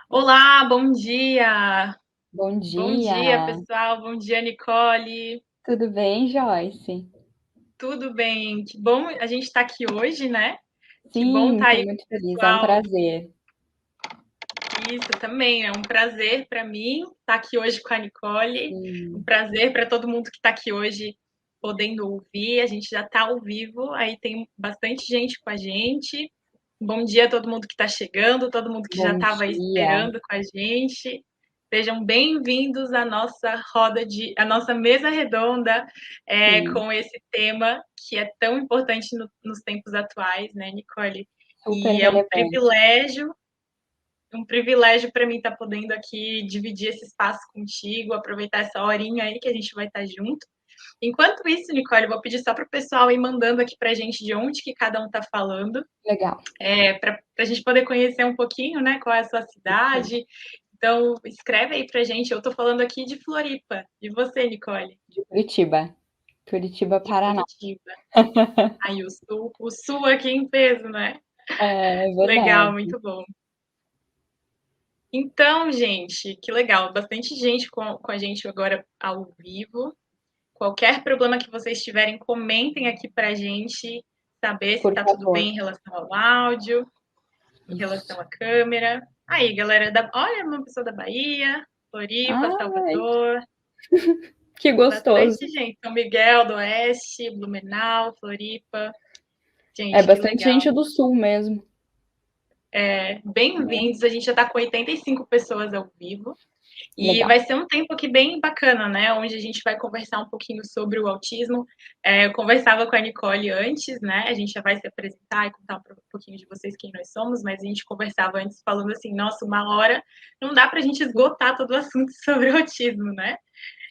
Olá, bom dia! Bom Bom dia, dia, pessoal. Bom dia, Nicole. tudo bem, Joyce? Tudo bem? Que bom a gente estar aqui hoje, né? Que bom Sim, estar estou aí muito com o feliz, é um pessoal. prazer. Isso também é um prazer para mim estar aqui hoje com a Nicole. Um Sim, prazer para todo mundo que está aqui hoje podendo ouvir. A gente já está ao vivo, aí tem bastante gente com a gente. Bom dia a todo mundo que está chegando, todo mundo que já bom estava dia. esperando com a gente. Sejam bem-vindos à nossa à nossa mesa redonda, Sim, com esse tema que é tão importante nos tempos atuais, né, Nicole? super E é relevante. um privilégio para mim estar podendo aqui dividir esse espaço contigo, aproveitar essa horinha aí que a gente vai estar junto. Enquanto isso, Nicole, eu vou pedir só para o pessoal ir mandando aqui para a gente de onde que cada um está falando, Legal. para a gente poder conhecer um pouquinho, né, qual é a sua cidade. Então, escreve aí para a gente. Eu estou falando aqui de Floripa. E você, Nicole? De Curitiba, Curitiba, De Paraná. Curitiba. Aí, o sul aqui em peso, né? É Legal, verdade. muito bom. Então, gente, que legal. Bastante gente com a gente agora ao vivo. Qualquer problema que vocês tiverem, comentem aqui para a gente saber se Por está tudo favor. bem em relação ao áudio, em Isso. relação à câmera. Aí, galera, olha, uma pessoa da Bahia, Floripa, Ai, Salvador, que gostoso. bastante gente. São Miguel do Oeste, Blumenau, Floripa. É Gente, que bastante legal. gente do sul mesmo, né? Bem-vindos. A gente já está com 85 pessoas ao vivo. E Legal. vai ser um tempo aqui bem bacana, né? Onde a gente vai conversar um pouquinho sobre o autismo. Eu conversava com a Nicole antes, né? A gente já vai se apresentar e contar um pouquinho de vocês quem nós somos, mas a gente conversava antes falando assim, nossa, uma hora não dá para a gente esgotar todo o assunto sobre o autismo, né?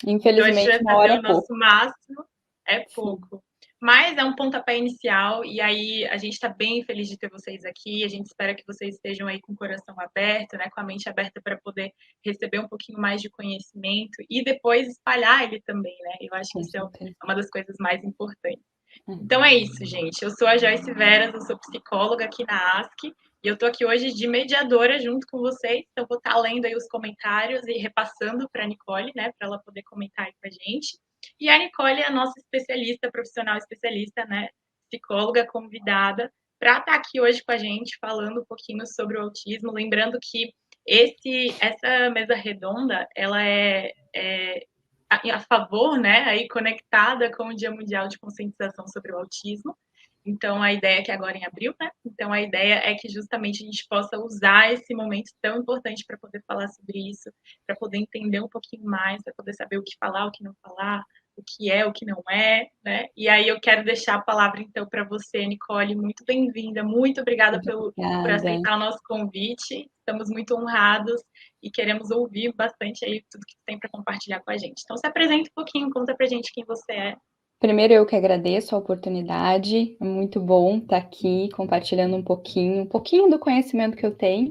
Então a gente Infelizmente, vai uma fazer hora o é pouco. nosso máximo, é Sim, pouco. Mas é um pontapé inicial, e aí a gente está bem feliz de ter vocês aqui. A gente espera que vocês estejam aí com o coração aberto, né, com a mente aberta para poder receber um pouquinho mais de conhecimento e depois espalhar ele também, né? Eu acho que com isso é certeza. uma das coisas mais importantes. É. Então é isso, gente. Eu sou a Joyce Veras, eu sou psicóloga aqui na ASC e eu estou aqui hoje de mediadora junto com vocês. Então vou estar lendo aí os comentários e repassando para a Nicole, né, para ela poder comentar aí com a gente. E a Nicole é a nossa especialista, profissional especialista, né, psicóloga convidada para estar aqui hoje com a gente falando um pouquinho sobre o autismo. Lembrando que essa mesa redonda, ela é a favor, né, aí conectada com o Dia Mundial de Conscientização sobre o Autismo. Então, a ideia é que agora em abril, né? Então, a ideia é que justamente a gente possa usar esse momento tão importante para poder falar sobre isso, para poder entender um pouquinho mais, para poder saber o que falar, o que não falar, o que não é, né? E aí eu quero deixar a palavra, então, para você, Nicole. Muito bem-vinda, muito obrigada por Obrigada. aceitar o nosso convite. Estamos muito honrados e queremos ouvir bastante aí tudo que tem para compartilhar com a gente. Então, se apresenta um pouquinho, conta pra gente quem você é. Primeiro eu que agradeço a oportunidade, é muito bom estar aqui compartilhando um pouquinho do conhecimento que eu tenho.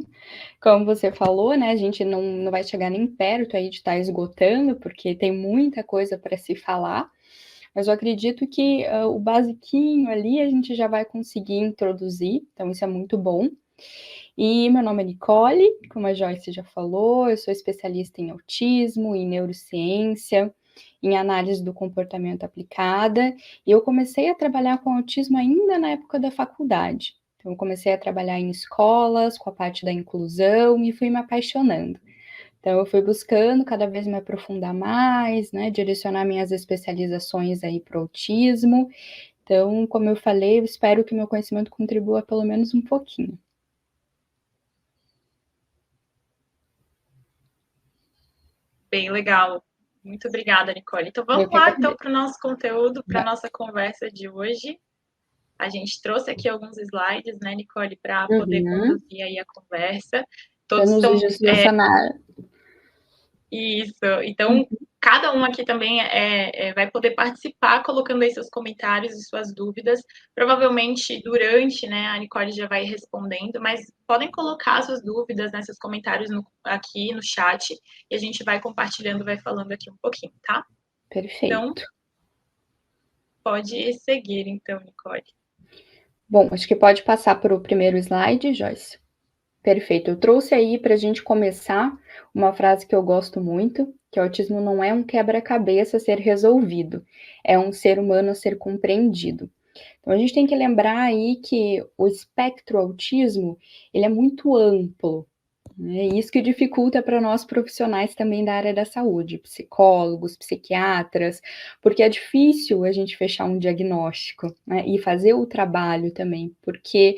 Como você falou, né, a gente não vai chegar nem perto aí de estar esgotando, porque tem muita coisa para se falar, mas eu acredito que o basiquinho ali a gente já vai conseguir introduzir, então isso é muito bom. E meu nome é Nicole, como a Joyce já falou, eu sou especialista em autismo, em neurociência, em análise do comportamento aplicada, e eu comecei a trabalhar com autismo ainda na época da faculdade. Então, eu comecei a trabalhar em escolas, com a parte da inclusão, e fui me apaixonando. Então, eu fui buscando cada vez me aprofundar mais, né, direcionar minhas especializações aí para o autismo. Então, como eu falei, eu espero que meu conhecimento contribua pelo menos um pouquinho. Bem legal. Muito obrigada, Nicole. Então, Eu vamos que lá, então, agradeço. para o nosso conteúdo, para a Vai. nossa conversa de hoje. A gente trouxe aqui alguns slides, né, Nicole, para poder Uhum. conduzir aí a conversa. Para Todos nos são direcionar. isso. Então, cada um aqui também vai poder participar, colocando aí seus comentários e suas dúvidas. Provavelmente, durante, né, a Nicole já vai respondendo, mas podem colocar suas dúvidas, né, seus comentários aqui no chat, e a gente vai compartilhando, vai falando aqui um pouquinho, tá? Então, Perfeito. pode seguir, então, Nicole. Bom, acho que pode passar para o primeiro slide, Joyce. Perfeito. Eu trouxe aí para a gente começar uma frase que eu gosto muito, que o autismo não é um quebra-cabeça a ser resolvido, é um ser humano a ser compreendido. Então a gente tem que lembrar aí que o espectro autismo, ele é muito amplo, né? Isso que dificulta para nós profissionais também da área da saúde, psicólogos, psiquiatras, porque é difícil a gente fechar um diagnóstico, né? E fazer o trabalho também, porque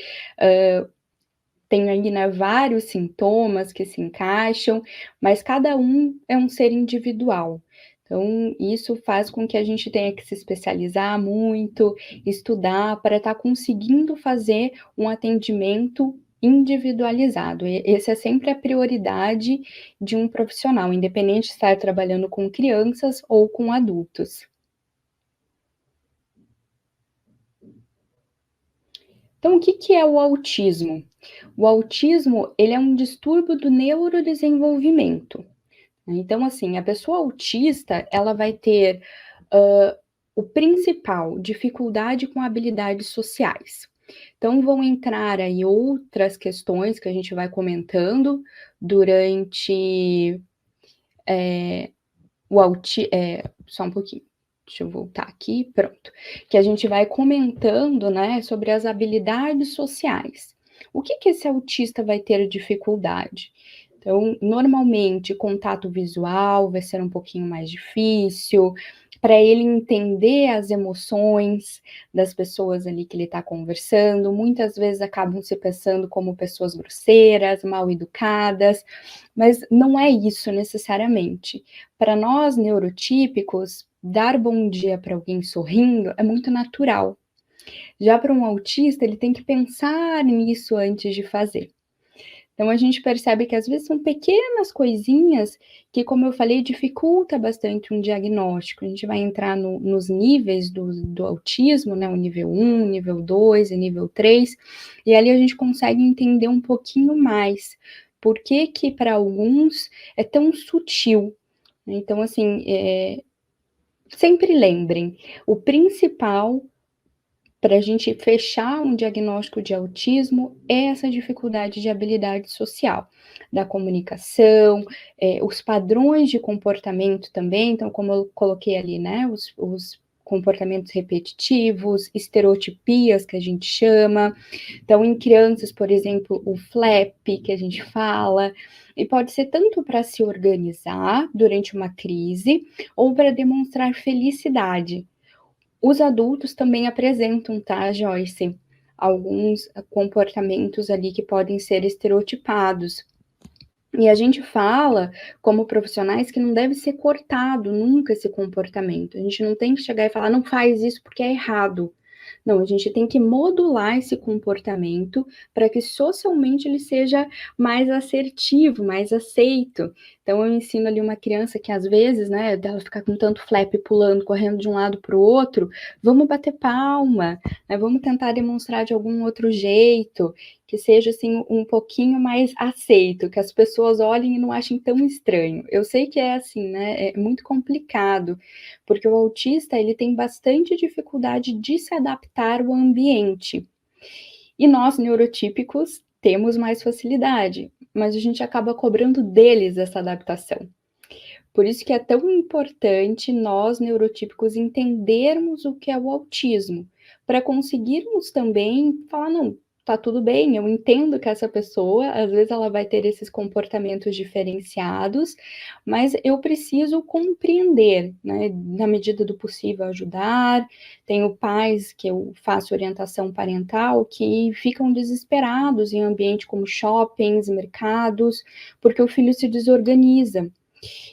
tem aí, né, vários sintomas que se encaixam, mas cada um é um ser individual. Então, isso faz com que a gente tenha que se especializar muito, estudar, para estar conseguindo fazer um atendimento individualizado. Essa é sempre a prioridade de um profissional, independente de estar trabalhando com crianças ou com adultos. Então, o que é o autismo? O autismo, ele é um distúrbio do neurodesenvolvimento. Então, assim, a pessoa autista, ela vai ter o principal, dificuldade com habilidades sociais. Então, vão entrar aí outras questões que a gente vai comentando durante só um pouquinho. Deixa eu voltar aqui, pronto. Que a gente vai comentando, né, sobre as habilidades sociais. O que esse autista vai ter dificuldade? Então, normalmente, contato visual vai ser um pouquinho mais difícil, para ele entender as emoções das pessoas ali que ele está conversando. Muitas vezes acabam se pensando como pessoas grosseiras, mal educadas, mas não é isso necessariamente. Para nós neurotípicos, dar bom dia para alguém sorrindo é muito natural. Já para um autista, ele tem que pensar nisso antes de fazer. Então a gente percebe que às vezes são pequenas coisinhas que, como eu falei, dificulta bastante um diagnóstico. A gente vai entrar nos níveis do autismo, né? O nível 1, nível 2 e nível 3, e ali a gente consegue entender um pouquinho mais por que para alguns é tão sutil. Então, assim, sempre lembrem, o principal para a gente fechar um diagnóstico de autismo é essa dificuldade de habilidade social, da comunicação, os padrões de comportamento também, então, como eu coloquei ali, né, os comportamentos repetitivos, estereotipias que a gente chama. Então, em crianças, por exemplo, o flap que a gente fala, e pode ser tanto para se organizar durante uma crise ou para demonstrar felicidade. Os adultos também apresentam, tá, Joyce? Alguns comportamentos ali que podem ser estereotipados. E a gente fala, como profissionais, que não deve ser cortado nunca esse comportamento. A gente não tem que chegar e falar, não faz isso porque é errado. Não, a gente tem que modular esse comportamento para que socialmente ele seja mais assertivo, mais aceito. Então, eu ensino ali uma criança que às vezes, né, dela ficar com tanto flap pulando, correndo de um lado para o outro, vamos bater palma, né, vamos tentar demonstrar de algum outro jeito, que seja assim um pouquinho mais aceito, que as pessoas olhem e não achem tão estranho. Eu sei que é assim, né, é muito complicado, porque o autista ele tem bastante dificuldade de se adaptar ao ambiente. E nós, neurotípicos, temos mais facilidade, mas a gente acaba cobrando deles essa adaptação. Por isso que é tão importante nós, neurotípicos, entendermos o que é o autismo, para conseguirmos também falar, não, tá tudo bem, eu entendo que essa pessoa, às vezes ela vai ter esses comportamentos diferenciados, mas eu preciso compreender, né, na medida do possível ajudar. Tenho pais que eu faço orientação parental que ficam desesperados em ambiente como shoppings, mercados, porque o filho se desorganiza.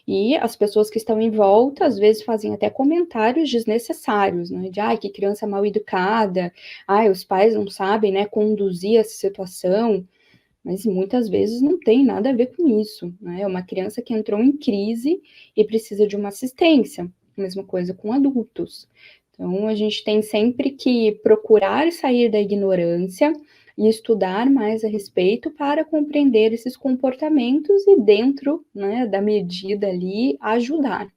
E as pessoas que estão em volta, às vezes, fazem até comentários desnecessários, né? De, ai, que criança mal educada, ai, os pais não sabem, né, conduzir essa situação, mas muitas vezes não tem nada a ver com isso, né? É uma criança que entrou em crise e precisa de uma assistência, mesma coisa com adultos. Então, a gente tem sempre que procurar sair da ignorância e estudar mais a respeito para compreender esses comportamentos e, dentro, né, da medida ali, ajudar.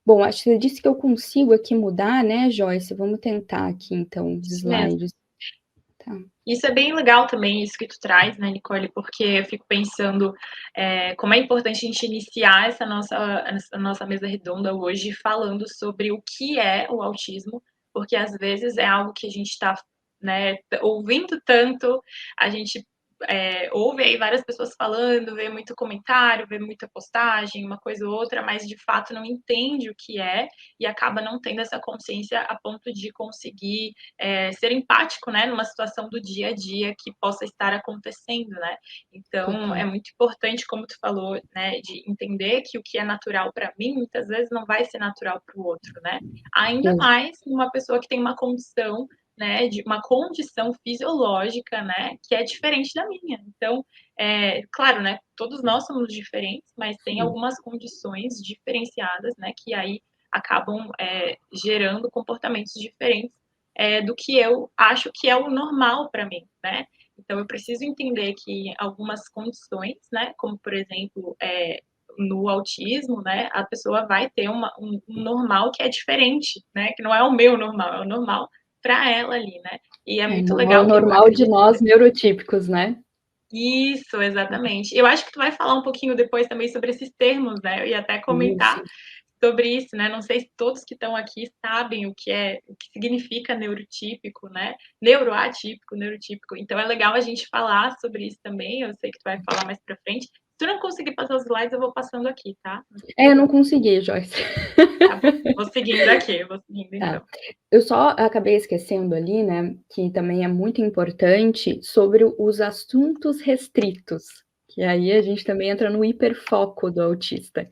Bom, acho que você disse que eu consigo aqui mudar, né, Joyce? Vamos tentar aqui, então, os Isso mesmo. slides. Tá. Isso é bem legal também, isso que tu traz, né, Nicole, porque eu fico pensando, como é importante a gente iniciar essa nossa mesa redonda hoje falando sobre o que é o autismo, porque às vezes é algo que a gente está, né, ouvindo tanto, a gente ouve aí várias pessoas falando, vê muito comentário, vê muita postagem, uma coisa ou outra, mas de fato não entende o que é e acaba não tendo essa consciência a ponto de conseguir ser empático, né, numa situação do dia a dia que possa estar acontecendo, né? Então, Total. é muito importante, como tu falou, né, de entender que o que é natural para mim, muitas vezes não vai ser natural para o outro, né? Ainda Exa mais numa pessoa que tem uma condição, né, de uma condição fisiológica, né, que é diferente da minha. Então, claro, né, todos nós somos diferentes, mas tem sim. algumas condições diferenciadas, né, que aí acabam gerando comportamentos diferentes do que eu acho que é o normal para mim, né? Então, eu preciso entender que algumas condições, né, como por exemplo, no autismo, né, a pessoa vai ter um normal que é diferente, né, que não é o meu normal, é o normal para ela ali, né? E é muito Não é o legal que eu normal de acredito. nós neurotípicos, né? Isso, exatamente. Eu acho que tu vai falar um pouquinho depois também sobre esses termos, né? Eu ia até Isso. comentar sobre isso, né? Não sei se todos que estão aqui sabem o que significa neurotípico, né? Neuroatípico, neurotípico. Então é legal a gente falar sobre isso também. Eu sei que tu vai falar mais para frente. Se tu não conseguir passar os slides, eu vou passando aqui, tá? Não se Eu não preocupe. consegui, Joyce. Tá bom. Vou seguindo aqui, vou seguindo Tá. então. Eu só acabei esquecendo ali, né, que também é muito importante sobre os assuntos restritos, que aí a gente também entra no hiperfoco do autista.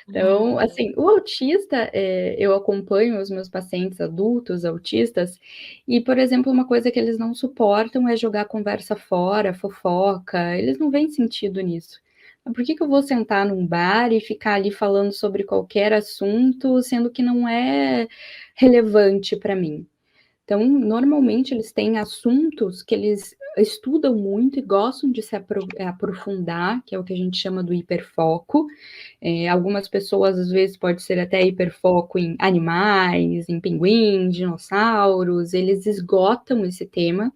Então, Hum, assim, o autista, eu acompanho os meus pacientes adultos autistas e, por exemplo, uma coisa que eles não suportam é jogar conversa fora, fofoca, eles não veem sentido nisso. Mas por que que eu vou sentar num bar e ficar ali falando sobre qualquer assunto, sendo que não é relevante para mim? Então, normalmente, eles têm assuntos que eles estudam muito e gostam de se aprofundar, que é o que a gente chama do hiperfoco. Algumas pessoas, às vezes, pode ser até hiperfoco em animais, em pinguins, dinossauros, eles esgotam esse tema,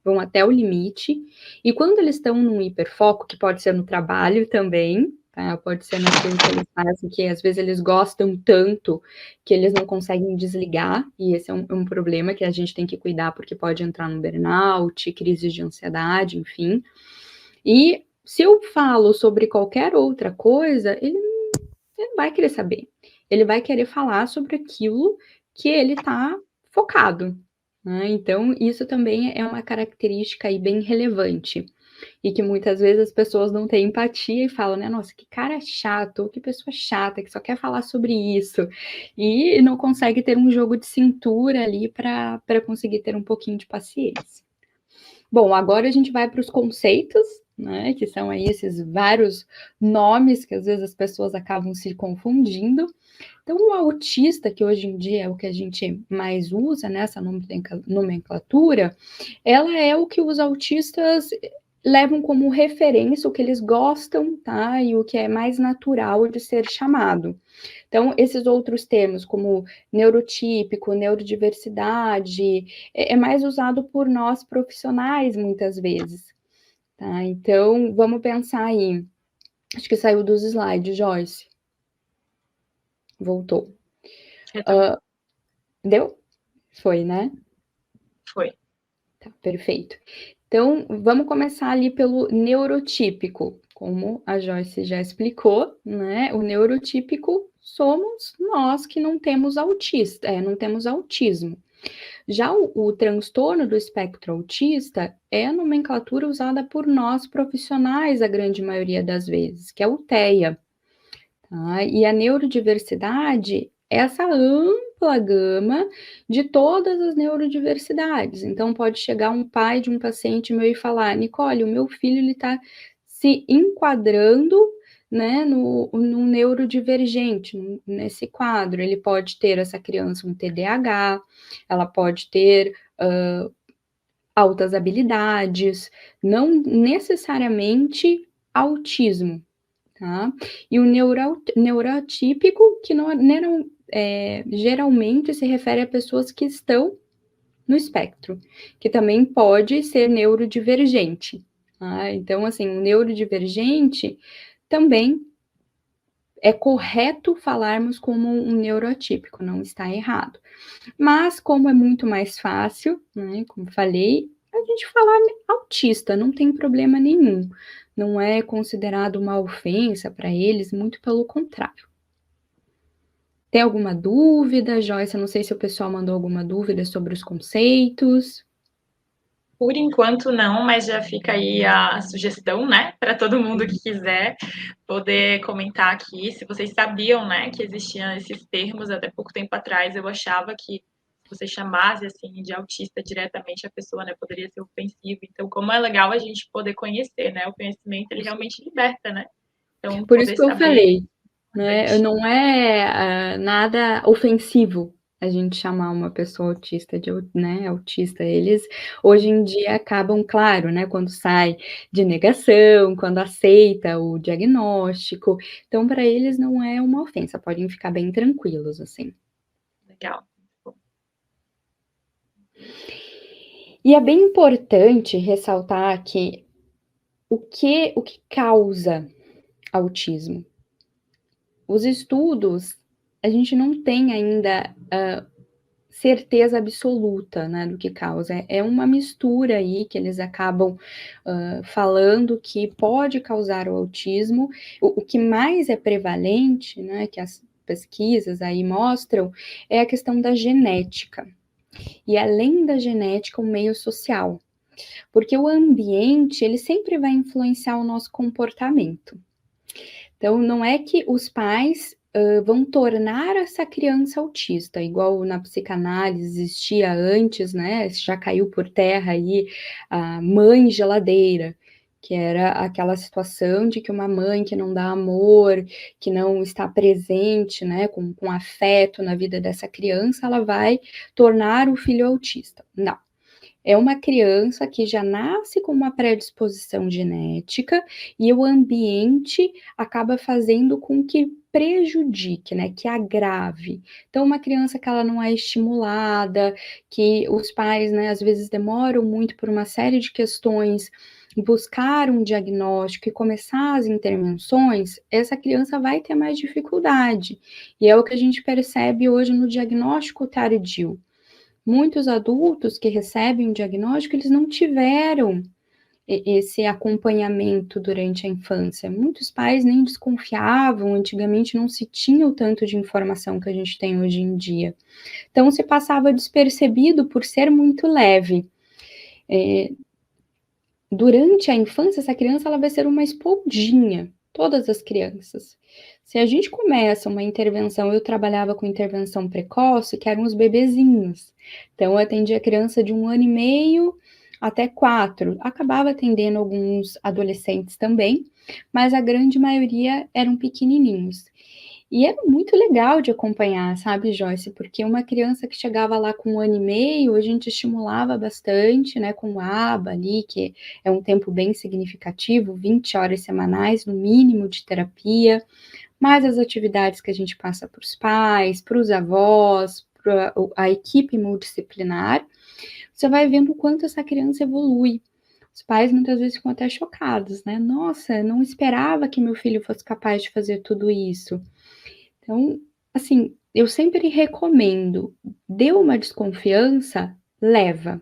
vão até o limite. E quando eles estão num hiperfoco, que pode ser no trabalho também, tá? Pode ser nas coisas que eles fazem, que às vezes eles gostam tanto que eles não conseguem desligar, e esse é um problema que a gente tem que cuidar, porque pode entrar no burnout, crise de ansiedade, enfim. E se eu falo sobre qualquer outra coisa, ele não vai querer saber. Ele vai querer falar sobre aquilo que ele está focado, né? Então, isso também é uma característica aí bem relevante. E que muitas vezes as pessoas não têm empatia e falam, né? Nossa, que cara chato, ou que pessoa chata, que só quer falar sobre isso. E não consegue ter um jogo de cintura ali para conseguir ter um pouquinho de paciência. Bom, agora a gente vai para os conceitos, né? Que são aí esses vários nomes que às vezes as pessoas acabam se confundindo. Então, o autista, que hoje em dia é o que a gente mais usa nessa nomenclatura, ela é o que os autistas levam como referência, o que eles gostam, tá? E o que é mais natural de ser chamado. Então, esses outros termos, como neurotípico, neurodiversidade, é mais usado por nós profissionais, muitas vezes, tá? Então, vamos pensar aí. Acho que saiu dos slides, Joyce. Voltou. retornou. Deu? Foi, né? Foi. Tá, perfeito. Então, vamos começar ali pelo neurotípico. Como a Joyce já explicou, né? O neurotípico somos nós que não temos não temos autismo. Já o transtorno do espectro autista é a nomenclatura usada por nós profissionais a grande maioria das vezes, que é o TEA. Tá? E a neurodiversidade é essa ampla gama de todas as neurodiversidades. Então, pode chegar um pai de um paciente meu e falar: Nicole, o meu filho está se enquadrando, né, no neurodivergente, nesse quadro. Ele pode ter, essa criança, um TDAH, ela pode ter altas habilidades, não necessariamente autismo. Tá? E o neurotípico, que não, geralmente se refere a pessoas que estão no espectro, que também pode ser neurodivergente. Tá? Então, assim, o neurodivergente também é correto falarmos como um neuroatípico, não está errado. Mas, como é muito mais fácil, né, como falei, a gente falar autista, não tem problema nenhum. Não é considerado uma ofensa para eles, muito pelo contrário. Tem alguma dúvida, Joyce? Eu não sei se o pessoal mandou alguma dúvida sobre os conceitos. Por enquanto não, mas já fica aí a sugestão, né, para todo mundo que quiser poder comentar aqui, se vocês sabiam, né, que existiam esses termos. Até pouco tempo atrás eu achava que se você chamasse, assim, de autista diretamente a pessoa, né, poderia ser ofensivo. Então, como é legal a gente poder conhecer, né, o conhecimento, ele realmente liberta, né, então Por isso poder que eu saber falei, é né, importante. não é nada ofensivo a gente chamar uma pessoa autista de, né, autista. Eles, hoje em dia, acabam, claro, né, quando sai de negação, quando aceita o diagnóstico. Então, para eles não é uma ofensa, podem ficar bem tranquilos, assim. Legal. E é bem importante ressaltar que o que causa autismo? Os estudos, a gente não tem ainda certeza absoluta, né, do que causa. É uma mistura aí que eles acabam falando que pode causar o autismo. O que mais é prevalente, né, que as pesquisas aí mostram, é a questão da genética. E além da genética, o meio social. Porque o ambiente, ele sempre vai influenciar o nosso comportamento. Então, não é que os pais vão tornar essa criança autista, igual na psicanálise existia antes, né? Já caiu por terra aí a mãe geladeira, que era aquela situação de que uma mãe que não dá amor, que não está presente, né, com afeto na vida dessa criança, ela vai tornar o filho autista. Não. É uma criança que já nasce com uma predisposição genética e o ambiente acaba fazendo com que prejudique, né, que agrave. Então, uma criança que ela não é estimulada, que os pais, né, às vezes demoram muito por uma série de questões buscar um diagnóstico e começar as intervenções, essa criança vai ter mais dificuldade. E é o que a gente percebe hoje no diagnóstico tardio. Muitos adultos que recebem o diagnóstico, eles não tiveram esse acompanhamento durante a infância. Muitos pais nem desconfiavam, antigamente não se tinha o tanto de informação que a gente tem hoje em dia. Então, se passava despercebido por ser muito leve. Durante a infância, essa criança ela vai ser uma esponjinha, todas as crianças. Se a gente começa uma intervenção, eu trabalhava com intervenção precoce, que eram os bebezinhos. Então, eu atendia a criança de 1 ano e meio até 4. Acabava atendendo alguns adolescentes também, mas a grande maioria eram pequenininhos. E era muito legal de acompanhar, sabe, Joyce? Porque uma criança que chegava lá com 1 ano e meio, a gente estimulava bastante, né, com aba ali, que é um tempo bem significativo, 20 horas semanais, no mínimo, de terapia, mais as atividades que a gente passa para os pais, para os avós, para a equipe multidisciplinar, você vai vendo o quanto essa criança evolui. Os pais muitas vezes ficam até chocados, né? Nossa, não esperava que meu filho fosse capaz de fazer tudo isso. Então, assim, eu sempre recomendo, deu uma desconfiança, leva.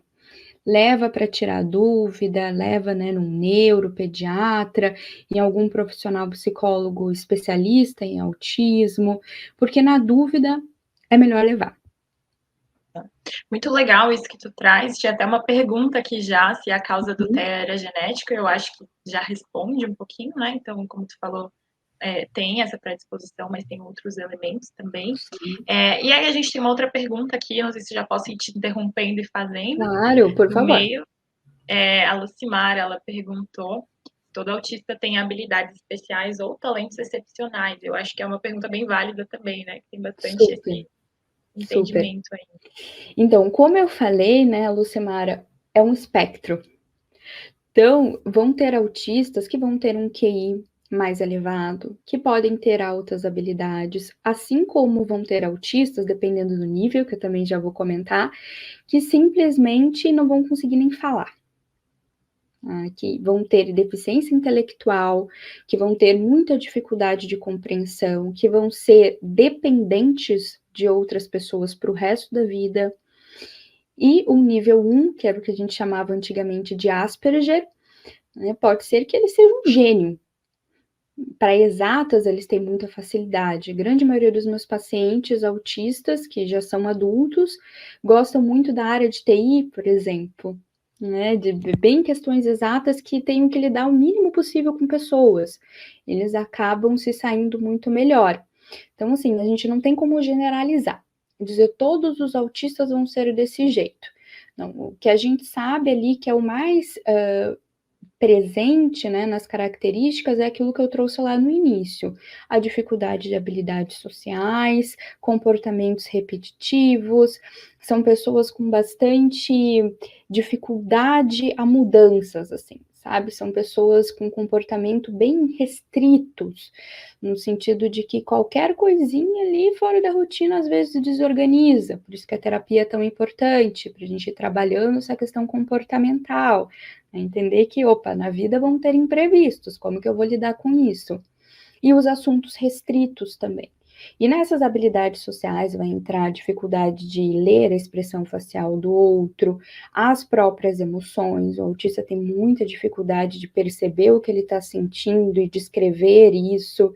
Leva para tirar dúvida, leva, né, num neuropediatra, em algum profissional psicólogo especialista em autismo, porque na dúvida é melhor levar. Muito legal isso que tu traz. Tinha até uma pergunta aqui já, se a causa do TEA era genética. Eu acho que já responde um pouquinho, né? Então, como tu falou, tem essa predisposição, mas tem outros elementos também. E aí a gente tem uma outra pergunta aqui, não sei se já posso ir te interrompendo e fazendo. Claro, por No favor. meio, a Lucimar, ela perguntou: todo autista tem habilidades especiais ou talentos excepcionais? Eu acho que é uma pergunta bem válida também, né? Que tem bastante Super, esse super. entendimento aí. Então, como eu falei, né, Lucimara, é um espectro. Então, vão ter autistas que vão ter um QI mais elevado, que podem ter altas habilidades, assim como vão ter autistas, dependendo do nível, que eu também já vou comentar, que simplesmente não vão conseguir nem falar. Que vão ter deficiência intelectual, que vão ter muita dificuldade de compreensão, que vão ser dependentes de outras pessoas para o resto da vida. E o nível 1, que era o que a gente chamava antigamente de Asperger, né, pode ser que ele seja um gênio. Para exatas, eles têm muita facilidade. A grande maioria dos meus pacientes autistas, que já são adultos, gostam muito da área de TI, por exemplo, né, de bem questões exatas que tenham que lidar o mínimo possível com pessoas. Eles acabam se saindo muito melhor. Então, assim, a gente não tem como generalizar, dizer todos os autistas vão ser desse jeito. Não, o que a gente sabe ali que é o mais presente, né, nas características é aquilo que eu trouxe lá no início, a dificuldade de habilidades sociais, comportamentos repetitivos, são pessoas com bastante dificuldade a mudanças, assim, sabe? São pessoas com comportamento bem restritos, no sentido de que qualquer coisinha ali fora da rotina às vezes desorganiza, por isso que a terapia é tão importante, para a gente ir trabalhando essa questão comportamental, entender que, opa, na vida vão ter imprevistos, como que eu vou lidar com isso? E os assuntos restritos também. E nessas habilidades sociais vai entrar a dificuldade de ler a expressão facial do outro, as próprias emoções. O autista tem muita dificuldade de perceber o que ele está sentindo e descrever isso.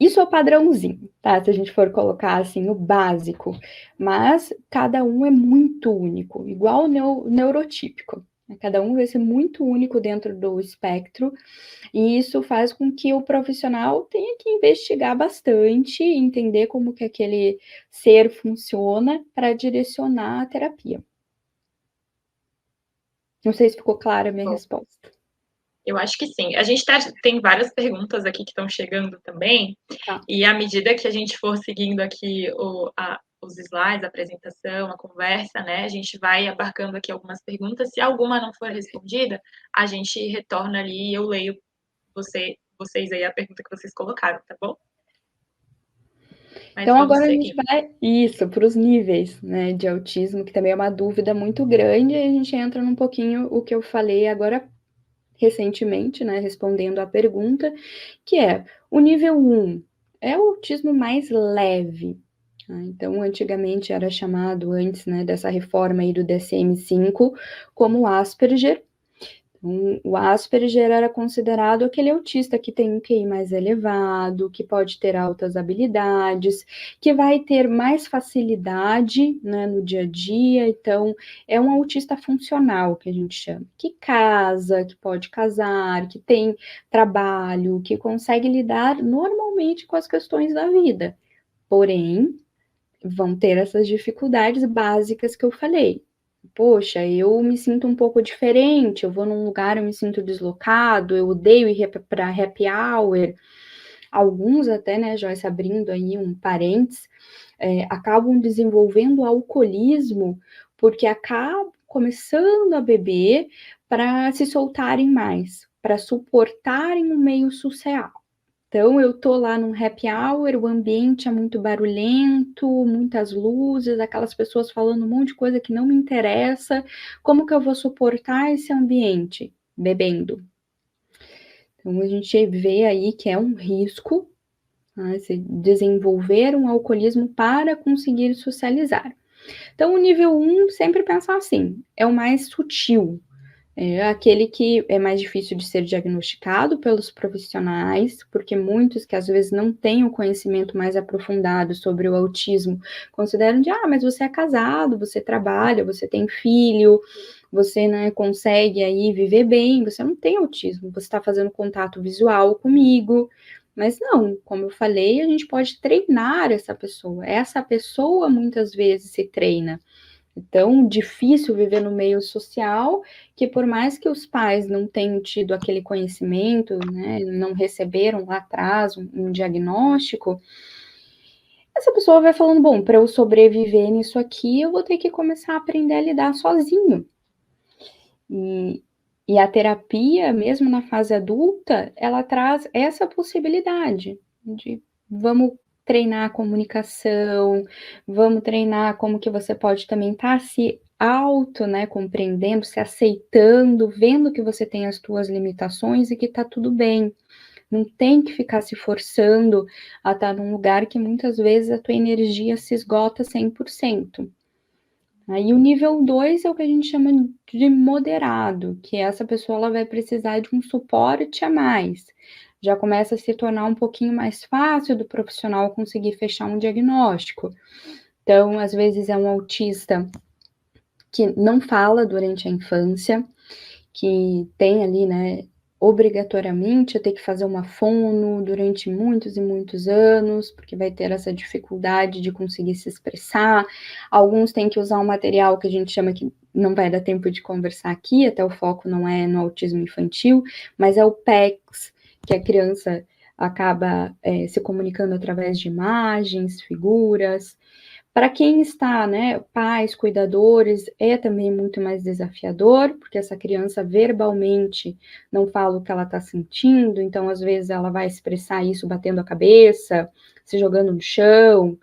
Isso é o padrãozinho, tá? Se a gente for colocar assim, o básico. Mas cada um é muito único, igual o neurotípico. Cada um vai ser muito único dentro do espectro, e isso faz com que o profissional tenha que investigar bastante, entender como que aquele ser funciona para direcionar a terapia. Não sei se ficou clara a minha resposta. Eu acho que sim. A gente tem várias perguntas aqui que estão chegando também, Tá. e à medida que a gente for seguindo aqui os slides, a apresentação, a conversa, né, a gente vai abarcando aqui algumas perguntas. Se alguma não for respondida, a gente retorna ali e eu leio vocês aí a pergunta que vocês colocaram, tá bom? Mas Então vamos agora a gente seguir. vai para os níveis, né, de autismo, que também é uma dúvida muito grande, e a gente entra num pouquinho o que eu falei agora recentemente, né, respondendo à pergunta, que é o nível 1 é o autismo mais leve. Então, antigamente era chamado, antes, né, dessa reforma aí do DSM-5, como Asperger. O Asperger era considerado aquele autista que tem um QI mais elevado, que pode ter altas habilidades, que vai ter mais facilidade, né, no dia a dia. Então, é um autista funcional, que a gente chama, que casa, que pode casar, que tem trabalho, que consegue lidar normalmente com as questões da vida. Porém, vão ter essas dificuldades básicas que eu falei. Poxa, eu me sinto um pouco diferente, eu vou num lugar, eu me sinto deslocado, eu odeio ir para happy hour. Alguns até, né, Joyce, abrindo aí um parênteses, acabam desenvolvendo alcoolismo porque acabam começando a beber para se soltarem mais, para suportarem o meio social. Então, eu tô lá num happy hour, o ambiente é muito barulhento, muitas luzes, aquelas pessoas falando um monte de coisa que não me interessa. Como que eu vou suportar esse ambiente? Bebendo. Então, a gente vê aí que é um risco, né, se desenvolver um alcoolismo para conseguir socializar. Então, o nível 1, sempre pensar assim, é o mais sutil, é aquele que é mais difícil de ser diagnosticado pelos profissionais, porque muitos que às vezes não têm o conhecimento mais aprofundado sobre o autismo consideram de, mas você é casado, você trabalha, você tem filho, você, né, consegue aí viver bem, você não tem autismo, você está fazendo contato visual comigo. Mas não, como eu falei, a gente pode treinar essa pessoa muitas vezes se treina. Então, difícil viver no meio social, que por mais que os pais não tenham tido aquele conhecimento, né, não receberam lá atrás um diagnóstico, essa pessoa vai falando, bom, para eu sobreviver nisso aqui, eu vou ter que começar a aprender a lidar sozinho. E E a terapia, mesmo na fase adulta, ela traz essa possibilidade de vamos treinar a comunicação, vamos treinar como que você pode também estar se né, compreendendo, se aceitando, vendo que você tem as tuas limitações e que tá tudo bem. Não tem que ficar se forçando a estar num lugar que muitas vezes a tua energia se esgota 100%. Aí o nível 2 é o que a gente chama de moderado, que essa pessoa ela vai precisar de um suporte a mais. Já começa a se tornar um pouquinho mais fácil do profissional conseguir fechar um diagnóstico. Então, às vezes é um autista que não fala durante a infância, que tem ali, né, obrigatoriamente ter que fazer uma fono durante muitos e muitos anos, porque vai ter essa dificuldade de conseguir se expressar. Alguns têm que usar um material que a gente chama que não vai dar tempo de conversar aqui, até o foco não é no autismo infantil, mas é o PECS, que a criança acaba se comunicando através de imagens, figuras. Para quem está, né, pais, cuidadores, é também muito mais desafiador, porque essa criança verbalmente não fala o que ela está sentindo, então às vezes ela vai expressar isso batendo a cabeça, se jogando no chão,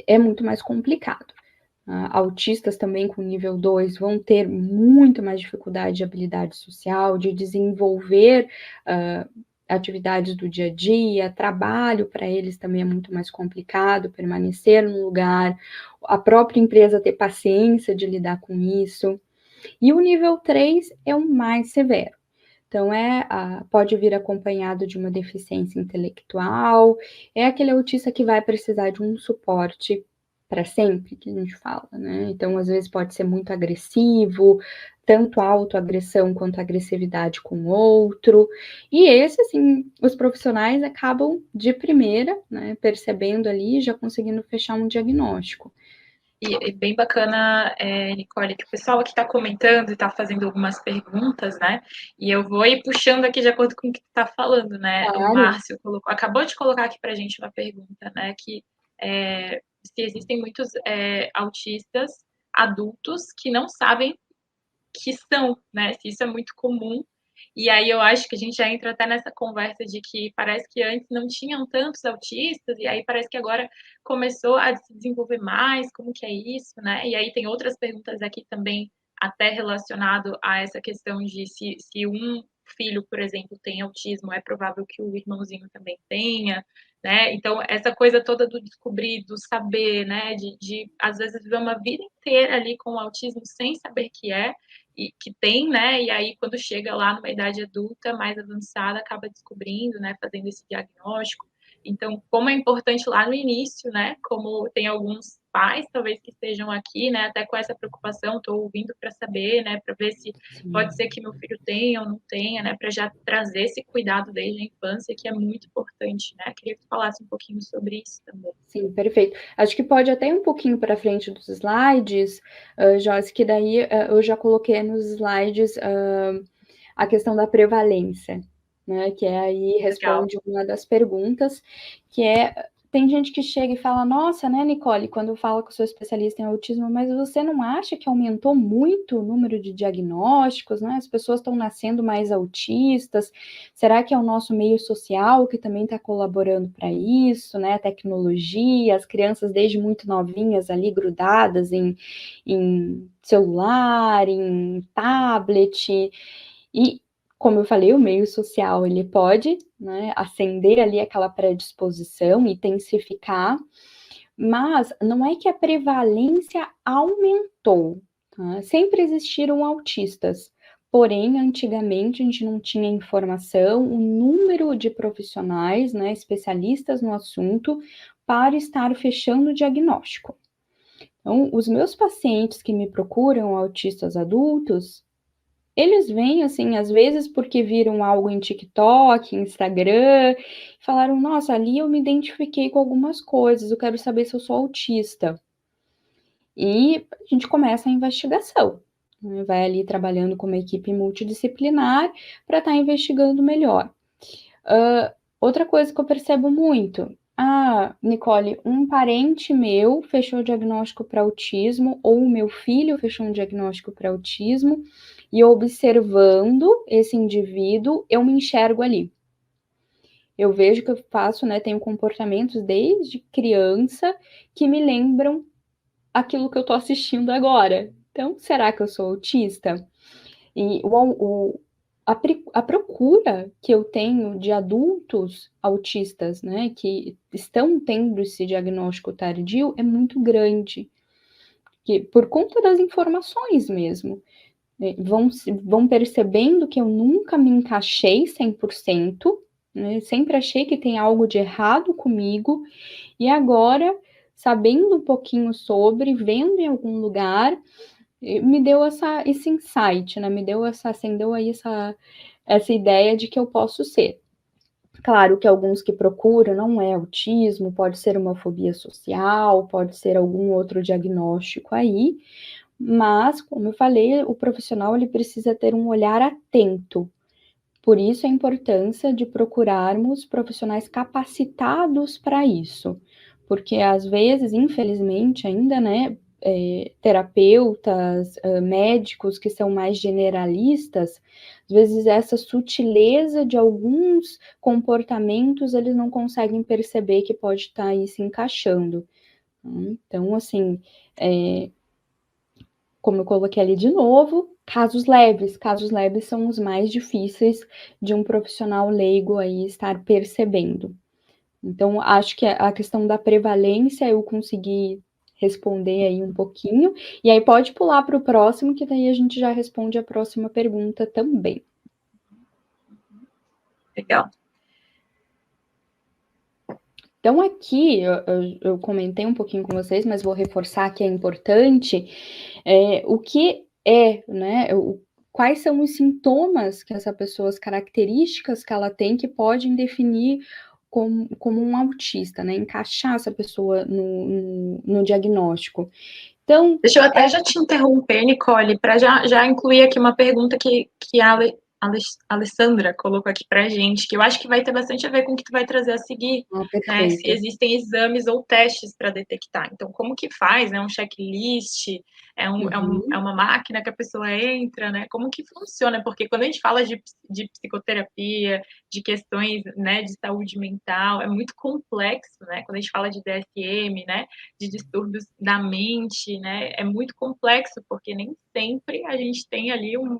é muito mais complicado. Autistas também com nível 2 vão ter muito mais dificuldade de habilidade social, de desenvolver atividades do dia a dia, trabalho para eles também é muito mais complicado, permanecer no lugar, a própria empresa ter paciência de lidar com isso. E o nível 3 é o mais severo. Então, pode vir acompanhado de uma deficiência intelectual, é aquele autista que vai precisar de um suporte para sempre, que a gente fala, né? Então, às vezes pode ser muito agressivo, tanto autoagressão quanto agressividade com o outro. E esse, assim, os profissionais acabam de primeira, né, percebendo ali, já conseguindo fechar um diagnóstico. E bem bacana, Nicole, que o pessoal aqui está comentando e está fazendo algumas perguntas, né? E eu vou ir puxando aqui de acordo com o que tu está falando, né? O Claro. Márcio acabou de colocar aqui para a gente uma pergunta, né? Que se existem muitos autistas adultos que não sabem que são, né? Se isso é muito comum. E aí eu acho que a gente já entra até nessa conversa de que parece que antes não tinham tantos autistas, e aí parece que agora começou a se desenvolver mais, como que é isso, né? E aí tem outras perguntas aqui também, até relacionado a essa questão de se um filho, por exemplo, tem autismo, é provável que o irmãozinho também tenha, né? Então, essa coisa toda do descobrir, do saber, né? De às vezes viver uma vida inteira ali com o autismo sem saber que é, e que tem, né? E aí, quando chega lá numa idade adulta, mais avançada, acaba descobrindo, né? Fazendo esse diagnóstico. Então, como é importante lá no início, né? Como tem alguns pais, talvez, que estejam aqui, né? Até com essa preocupação, estou ouvindo para saber, né? Para ver se pode ser que meu filho tenha ou não tenha, né? Para já trazer esse cuidado desde a infância, que é muito importante, né? Queria que tu falasse um pouquinho sobre isso também. Sim, perfeito. Acho que pode até ir um pouquinho para frente dos slides, Joyce, que daí eu já coloquei nos slides a questão da prevalência, né? Que aí Legal. responde uma das perguntas, que tem gente que chega e fala, nossa, né, Nicole, quando eu falo que eu sou especialista em autismo, mas você não acha que aumentou muito o número de diagnósticos, né? As pessoas estão nascendo mais autistas, será que é o nosso meio social que também está colaborando para isso, né? A tecnologia, as crianças desde muito novinhas ali grudadas em celular, em tablet, e, como eu falei, o meio social, ele pode, né, acender ali aquela predisposição, intensificar, mas não é que a prevalência aumentou, tá? Sempre existiram autistas, porém, antigamente a gente não tinha informação, o número de profissionais, né, especialistas no assunto, para estar fechando o diagnóstico. Então, os meus pacientes que me procuram, autistas adultos, eles vêm, assim, às vezes porque viram algo em TikTok, Instagram, falaram, nossa, ali eu me identifiquei com algumas coisas, eu quero saber se eu sou autista. E a gente começa a investigação, né? Vai ali trabalhando com uma equipe multidisciplinar para estar investigando melhor. Outra coisa que eu percebo muito, Ah, Nicole, um parente meu fechou o diagnóstico para autismo, ou o meu filho fechou um diagnóstico para autismo, e observando esse indivíduo, eu me enxergo ali. Eu vejo que eu faço, né, tenho comportamentos desde criança que me lembram aquilo que eu estou assistindo agora. Então, será que eu sou autista? E a procura que eu tenho de adultos autistas, né, que estão tendo esse diagnóstico tardio é muito grande, que, por conta das informações mesmo. Vão percebendo que eu nunca me encaixei 100%, né, sempre achei que tem algo de errado comigo, e agora, sabendo um pouquinho sobre, vendo em algum lugar, me deu esse insight, né? Acendeu aí essa ideia de que eu posso ser. Claro que alguns que procuram não é autismo, pode ser uma fobia social, pode ser algum outro diagnóstico aí, mas, como eu falei, o profissional ele precisa ter um olhar atento. Por isso a importância de procurarmos profissionais capacitados para isso, porque às vezes, infelizmente, ainda, né, terapeutas, médicos que são mais generalistas, às vezes essa sutileza de alguns comportamentos eles não conseguem perceber que pode estar aí se encaixando. Então, assim, como eu coloquei ali de novo, casos leves são os mais difíceis de um profissional leigo aí estar percebendo. Então, acho que a questão da prevalência eu consegui responder aí um pouquinho, e aí pode pular para o próximo, que daí a gente já responde a próxima pergunta também. Legal. Então, aqui eu comentei um pouquinho com vocês, mas vou reforçar que é importante o que né? Quais são os sintomas que essa pessoa, as características que ela tem que podem definir como um autista, né? Encaixar essa pessoa no diagnóstico. Então, deixa eu até já te interromper, Nicole, para já incluir aqui uma pergunta que a Alessandra colocou aqui para a gente, que eu acho que vai ter bastante a ver com o que tu vai trazer a seguir, né? Se existem exames ou testes para detectar. Então, como que faz, né? Um checklist, é uma máquina que a pessoa entra, né? Como que funciona? Porque quando a gente fala de psicoterapia, de questões, né, de saúde mental, é muito complexo, né? Quando a gente fala de DSM, né, de distúrbios da mente, né, é muito complexo, porque nem sempre a gente tem ali um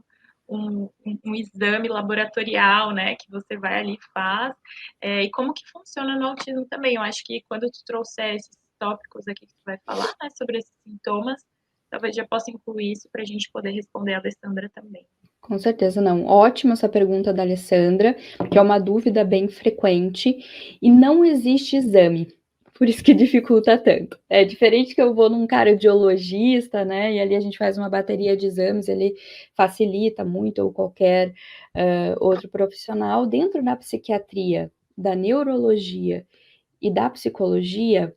exame laboratorial, né, que você vai ali e faz, e como que funciona no autismo também. Eu acho que quando tu trouxer esses tópicos aqui que tu vai falar, né, sobre esses sintomas, talvez já possa incluir isso para a gente poder responder a Alessandra também. Com certeza não. Ótima essa pergunta da Alessandra, que é uma dúvida bem frequente, e não existe exame, por isso que dificulta tanto. É diferente que eu vou num cardiologista, né, e ali a gente faz uma bateria de exames, ele facilita muito, ou qualquer outro profissional. Dentro da psiquiatria, da neurologia e da psicologia,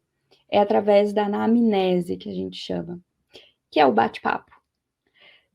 é através da anamnese que a gente chama, que é o bate-papo.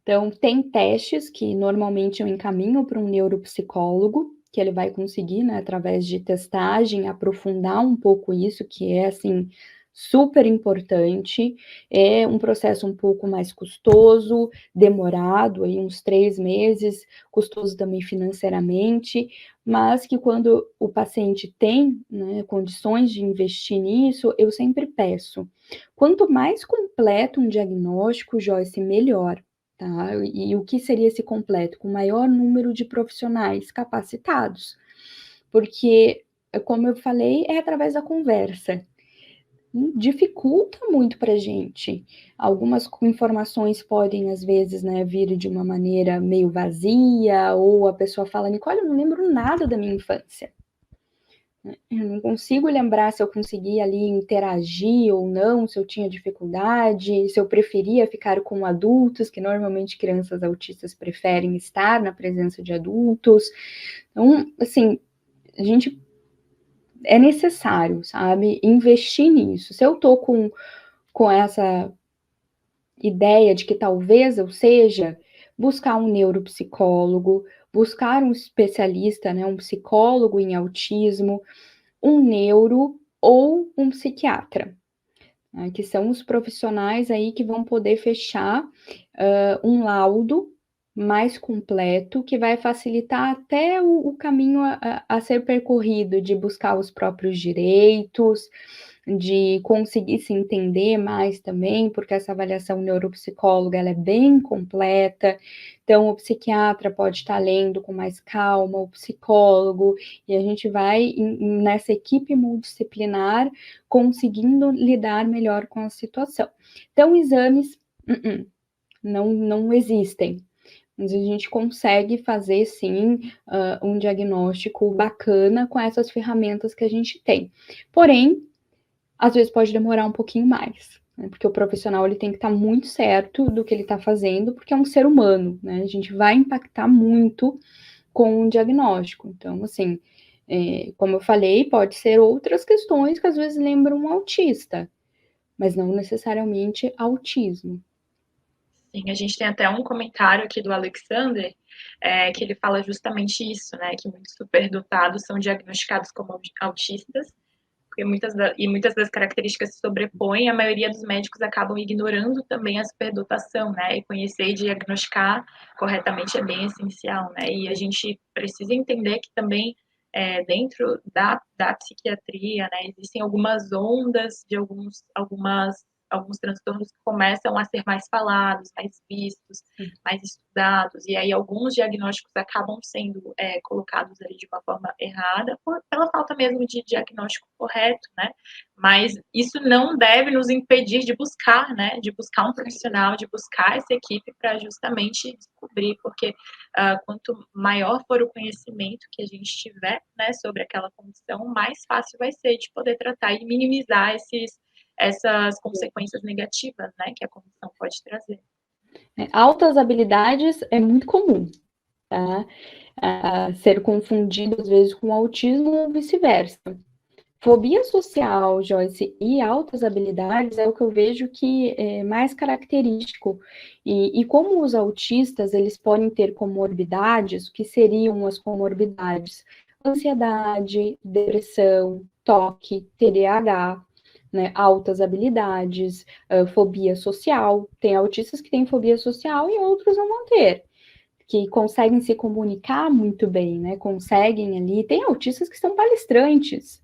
Então, tem testes que normalmente eu encaminho para um neuropsicólogo, que ele vai conseguir, né, através de testagem, aprofundar um pouco isso, que é, assim, super importante. É um processo um pouco mais custoso, demorado, aí uns 3 meses, custoso também financeiramente, mas que quando o paciente tem, né, condições de investir nisso, eu sempre peço. Quanto mais completo um diagnóstico, Joyce, melhor. Tá? E o que seria esse completo? Com maior número de profissionais capacitados, porque, como eu falei, é através da conversa. Dificulta muito para a gente. Algumas informações podem, às vezes, né, vir de uma maneira meio vazia, ou a pessoa fala, Nicole, eu não lembro nada da minha infância. Eu não consigo lembrar se eu conseguia ali interagir ou não, se eu tinha dificuldade, se eu preferia ficar com adultos, que normalmente crianças autistas preferem estar na presença de adultos. Então, assim, a gente é necessário, sabe, investir nisso. Se eu tô com essa ideia de que talvez eu seja, buscar um neuropsicólogo, buscar um especialista, né, um psicólogo em autismo, um neuro, ou um psiquiatra, né, que são os profissionais aí que vão poder fechar um laudo mais completo, que vai facilitar até o caminho a ser percorrido, de buscar os próprios direitos, de conseguir se entender mais também, porque essa avaliação neuropsicóloga ela é bem completa, então o psiquiatra pode estar lendo com mais calma, o psicólogo, e a gente vai nessa equipe multidisciplinar conseguindo lidar melhor com a situação. Então, exames não existem, mas a gente consegue fazer, sim, um diagnóstico bacana com essas ferramentas que a gente tem. Porém, às vezes pode demorar um pouquinho mais, né? Porque o profissional ele tem que estar muito certo do que ele está fazendo, porque é um ser humano, né? A gente vai impactar muito com um diagnóstico. Então, assim, como eu falei, pode ser outras questões que às vezes lembram um autista, mas não necessariamente autismo. Sim, a gente tem até um comentário aqui do Alexander, que ele fala justamente isso, né? Que muitos superdotados são diagnosticados como autistas, porque muitas das características se sobrepõem, a maioria dos médicos acabam ignorando também a superdotação, né? E conhecer e diagnosticar corretamente é bem essencial, né? E a gente precisa entender que também dentro da psiquiatria, né, existem algumas ondas de alguns transtornos que começam a ser mais falados, mais vistos, mais estudados, e aí alguns diagnósticos acabam sendo colocados ali de uma forma errada, pela falta mesmo de diagnóstico correto, né? Mas isso não deve nos impedir de buscar, né? De buscar um profissional, de buscar essa equipe para justamente descobrir, porque quanto maior for o conhecimento que a gente tiver, né, sobre aquela condição, mais fácil vai ser de poder tratar e minimizar essas consequências negativas, né, que a condição pode trazer. Altas habilidades é muito comum, tá? Ser confundido às vezes com autismo ou vice-versa. Fobia social, Joyce, e altas habilidades é o que eu vejo que é mais característico. E como os autistas, eles podem ter comorbidades, o que seriam as comorbidades? Ansiedade, depressão, toque, TDAH, né, altas habilidades, fobia social. Tem autistas que têm fobia social e outros não vão ter, que conseguem se comunicar muito bem, né? Conseguem ali. Tem autistas que são palestrantes.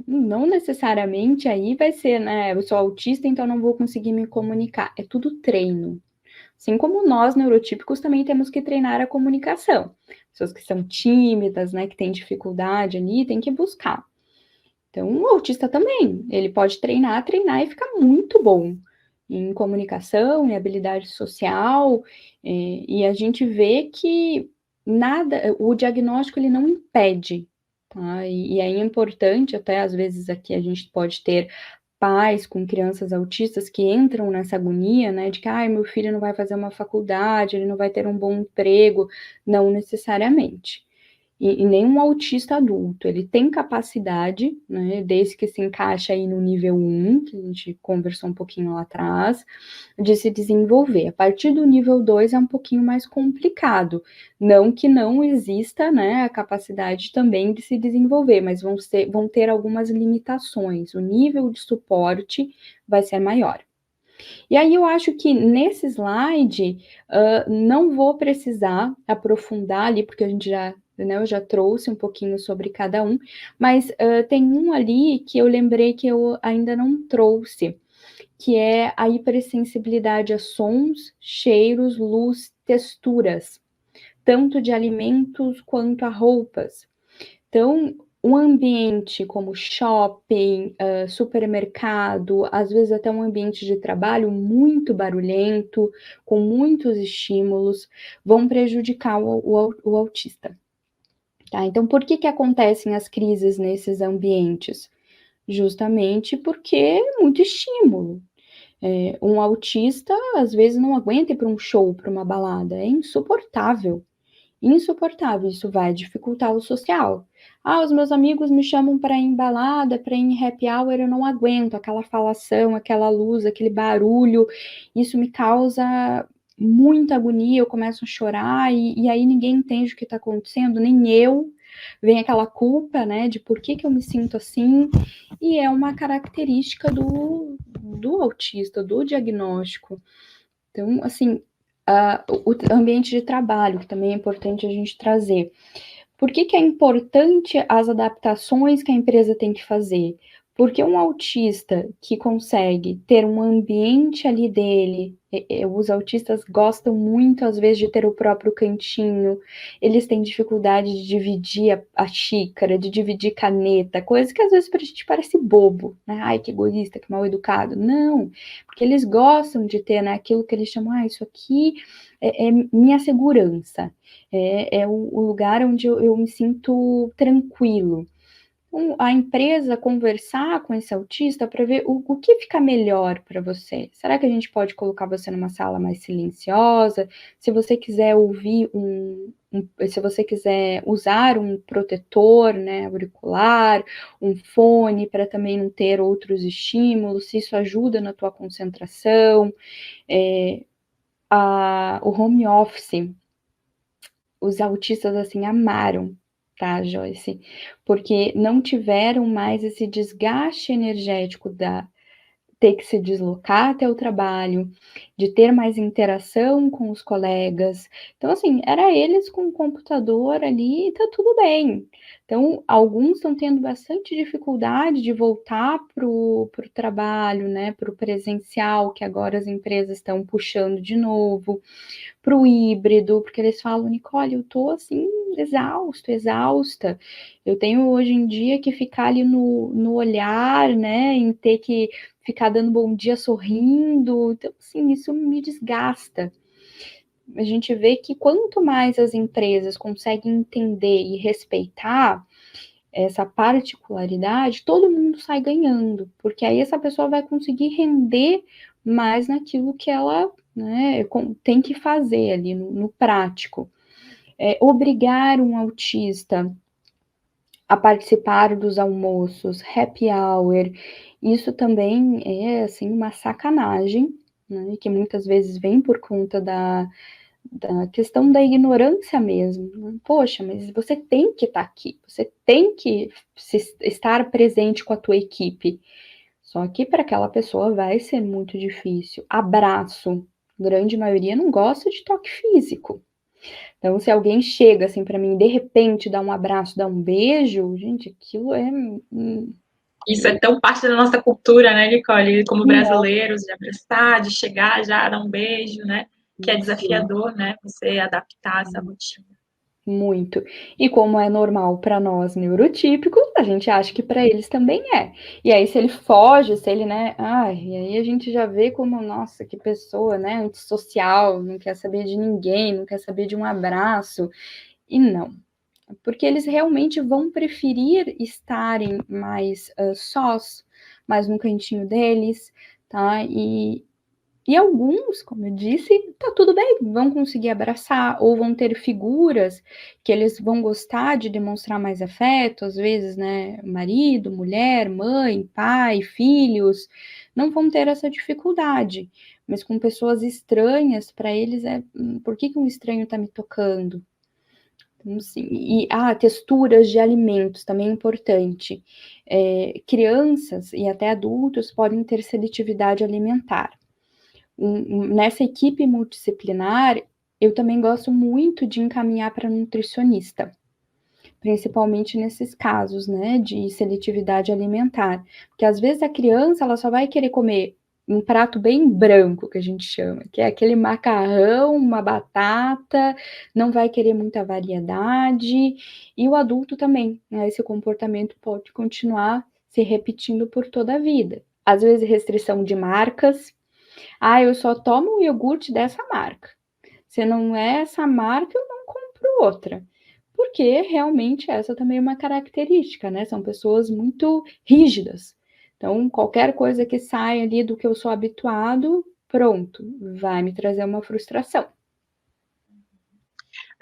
Não necessariamente aí vai ser, né? Eu sou autista, então não vou conseguir me comunicar. É tudo treino. Assim como nós, neurotípicos, também temos que treinar a comunicação. Pessoas que são tímidas, né? Que têm dificuldade ali, tem que buscar. Então, o autista também, ele pode treinar e ficar muito bom em comunicação, em habilidade social, e a gente vê que nada, o diagnóstico ele não impede, tá? E aí é importante, até às vezes aqui a gente pode ter pais com crianças autistas que entram nessa agonia, né, de que, meu filho não vai fazer uma faculdade, ele não vai ter um bom emprego, não necessariamente. E nenhum autista adulto, ele tem capacidade, né, desde que se encaixa aí no nível 1, que a gente conversou um pouquinho lá atrás, de se desenvolver. A partir do nível 2 é um pouquinho mais complicado, não que não exista, né, a capacidade também de se desenvolver, mas vão ter algumas limitações, o nível de suporte vai ser maior. E aí eu acho que nesse slide, não vou precisar aprofundar ali, porque a gente já, né, eu já trouxe um pouquinho sobre cada um, mas tem um ali que eu lembrei que eu ainda não trouxe, que é a hipersensibilidade a sons, cheiros, luz, texturas, tanto de alimentos quanto a roupas. Então, um ambiente como shopping, supermercado, às vezes até um ambiente de trabalho muito barulhento, com muitos estímulos, vão prejudicar o autista. Tá? Então, por que acontecem as crises nesses ambientes? Justamente porque é muito estímulo. Um autista, às vezes, não aguenta ir para um show, para uma balada, é insuportável. Insuportável, isso vai dificultar o social. Os meus amigos me chamam para ir em balada, para ir em happy hour, eu não aguento aquela falação, aquela luz, aquele barulho, isso me causa muita agonia, eu começo a chorar e aí ninguém entende o que está acontecendo, nem eu. vem aquela culpa, né, de por que eu me sinto assim, e é uma característica do autista, do diagnóstico. Então, assim, o ambiente de trabalho, que também é importante a gente trazer. Por que é importante as adaptações que a empresa tem que fazer? Porque um autista que consegue ter um ambiente ali dele, os autistas gostam muito, às vezes, de ter o próprio cantinho, eles têm dificuldade de dividir a xícara, de dividir caneta, coisa que às vezes pra gente parece bobo, né? Ai, que egoísta, que mal educado. Não, porque eles gostam de ter, né, aquilo que eles chamam, isso aqui é minha segurança, é o lugar onde eu me sinto tranquilo. Então, a empresa conversar com esse autista para ver o que fica melhor para você. Será que a gente pode colocar você numa sala mais silenciosa? Se você quiser ouvir se você quiser usar um protetor, né, auricular, um fone para também não ter outros estímulos, se isso ajuda na tua concentração. O home office, os autistas, assim, amaram, tá, Joyce? Porque não tiveram mais esse desgaste energético da ter que se deslocar até o trabalho, de ter mais interação com os colegas. Então, assim, era eles com o computador ali e tá tudo bem. Então, alguns estão tendo bastante dificuldade de voltar pro trabalho, né, pro presencial, que agora as empresas estão puxando de novo, para o híbrido, porque eles falam, Nicole, eu tô assim, exausta. Eu tenho hoje em dia que ficar ali no olhar, né, em ter que ficar dando bom dia sorrindo. Então, assim, isso me desgasta. A gente vê que quanto mais as empresas conseguem entender e respeitar essa particularidade, todo mundo sai ganhando, porque aí essa pessoa vai conseguir render mais naquilo que ela, né, tem que fazer ali no prático. Obrigar um autista a participar dos almoços, happy hour, isso também é assim uma sacanagem, né, que muitas vezes vem por conta da questão da ignorância mesmo. Poxa, mas você tem que estar aqui, você tem que estar presente com a tua equipe. Só que para aquela pessoa vai ser muito difícil. Abraço, grande maioria não gosta de toque físico. Então, se alguém chega assim para mim, de repente, dá um abraço, dá um beijo, gente, aquilo é. Isso é tão parte da nossa cultura, né, Nicole? Como Não, brasileiros, de abraçar, de chegar já, dar um beijo, né? Que é sim. desafiador, né? Você adaptar essa rotina. Muito. E como é normal para nós neurotípicos, a gente acha que para eles também é. E aí, se ele foge, se ele, né? Ai, e aí a gente já vê como, nossa, que pessoa, né? Antissocial, não quer saber de ninguém, não quer saber de um abraço. E não. Porque eles realmente vão preferir estarem mais sós, mais no cantinho deles, tá? E alguns, como eu disse, tá tudo bem, vão conseguir abraçar, ou vão ter figuras que eles vão gostar de demonstrar mais afeto, às vezes, né, marido, mulher, mãe, pai, filhos, não vão ter essa dificuldade. Mas com pessoas estranhas, para eles por que um estranho tá me tocando? Então, assim, texturas de alimentos também é importante. Crianças e até adultos podem ter seletividade alimentar. Nessa equipe multidisciplinar, eu também gosto muito de encaminhar para nutricionista, principalmente nesses casos, né, de seletividade alimentar, porque às vezes a criança ela só vai querer comer um prato bem branco, que a gente chama, que é aquele macarrão, uma batata, não vai querer muita variedade, e o adulto também, né, esse comportamento pode continuar se repetindo por toda a vida. Às vezes restrição de marcas, eu só tomo o iogurte dessa marca. Se não é essa marca, eu não compro outra. Porque realmente essa também é uma característica, né? São pessoas muito rígidas. Então, qualquer coisa que saia ali do que eu sou habituado, pronto, vai me trazer uma frustração.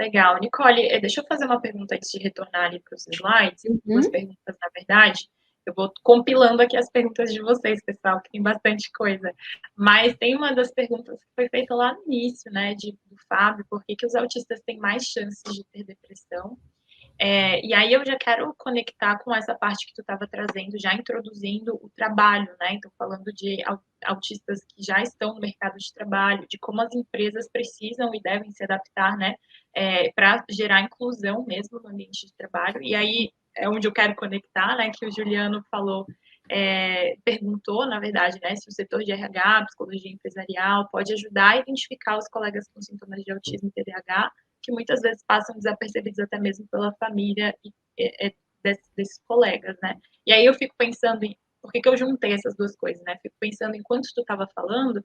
Legal. Nicole, deixa eu fazer uma pergunta antes de retornar ali para os slides. Duas perguntas, na verdade. Eu vou compilando aqui as perguntas de vocês, pessoal, que tem bastante coisa. Mas tem uma das perguntas que foi feita lá no início, né, do Fábio, por que os autistas têm mais chances de ter depressão? E aí eu já quero conectar com essa parte que tu estava trazendo, já introduzindo o trabalho, né? Então, falando de autistas que já estão no mercado de trabalho, de como as empresas precisam e devem se adaptar, né? Para gerar inclusão mesmo no ambiente de trabalho. E aí é onde eu quero conectar, né? Que o Juliano falou, perguntou, na verdade, né? Se o setor de RH, psicologia empresarial, pode ajudar a identificar os colegas com sintomas de autismo e TDAH, que muitas vezes passam desapercebidos até mesmo pela família desses colegas, né? E aí eu fico pensando em por que eu juntei essas duas coisas, né? Fico pensando, enquanto tu estava falando,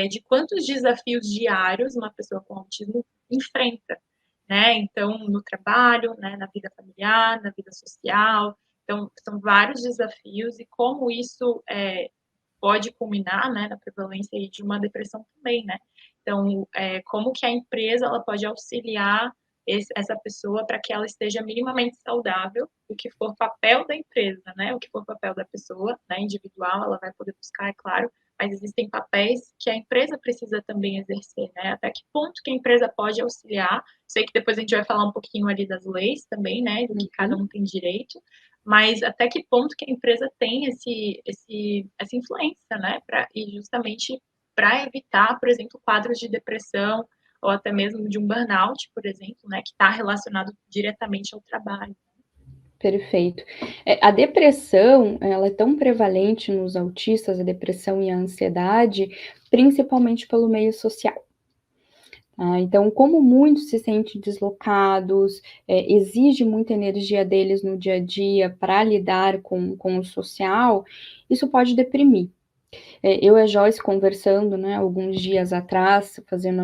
de quantos desafios diários uma pessoa com autismo enfrenta, né? Então, no trabalho, né, na vida familiar, na vida social. Então, são vários desafios e como isso pode culminar, né, na prevalência de uma depressão também, né? Então, como que a empresa ela pode auxiliar essa pessoa para que ela esteja minimamente saudável, o que for papel da empresa, né? O que for papel da pessoa, né, individual, ela vai poder buscar, é claro, mas existem papéis que a empresa precisa também exercer, né? Até que ponto que a empresa pode auxiliar? Sei que depois a gente vai falar um pouquinho ali das leis também, né? Do que cada um tem direito, mas até que ponto que a empresa tem essa influência, né? E justamente para evitar, por exemplo, quadros de depressão ou até mesmo de um burnout, por exemplo, né? Que está relacionado diretamente ao trabalho. Perfeito. A depressão, ela é tão prevalente nos autistas, a depressão e a ansiedade, principalmente pelo meio social. Então, como muitos se sentem deslocados, exige muita energia deles no dia a dia para lidar com o social, isso pode deprimir. Eu e a Joyce conversando, né, alguns dias atrás, fazendo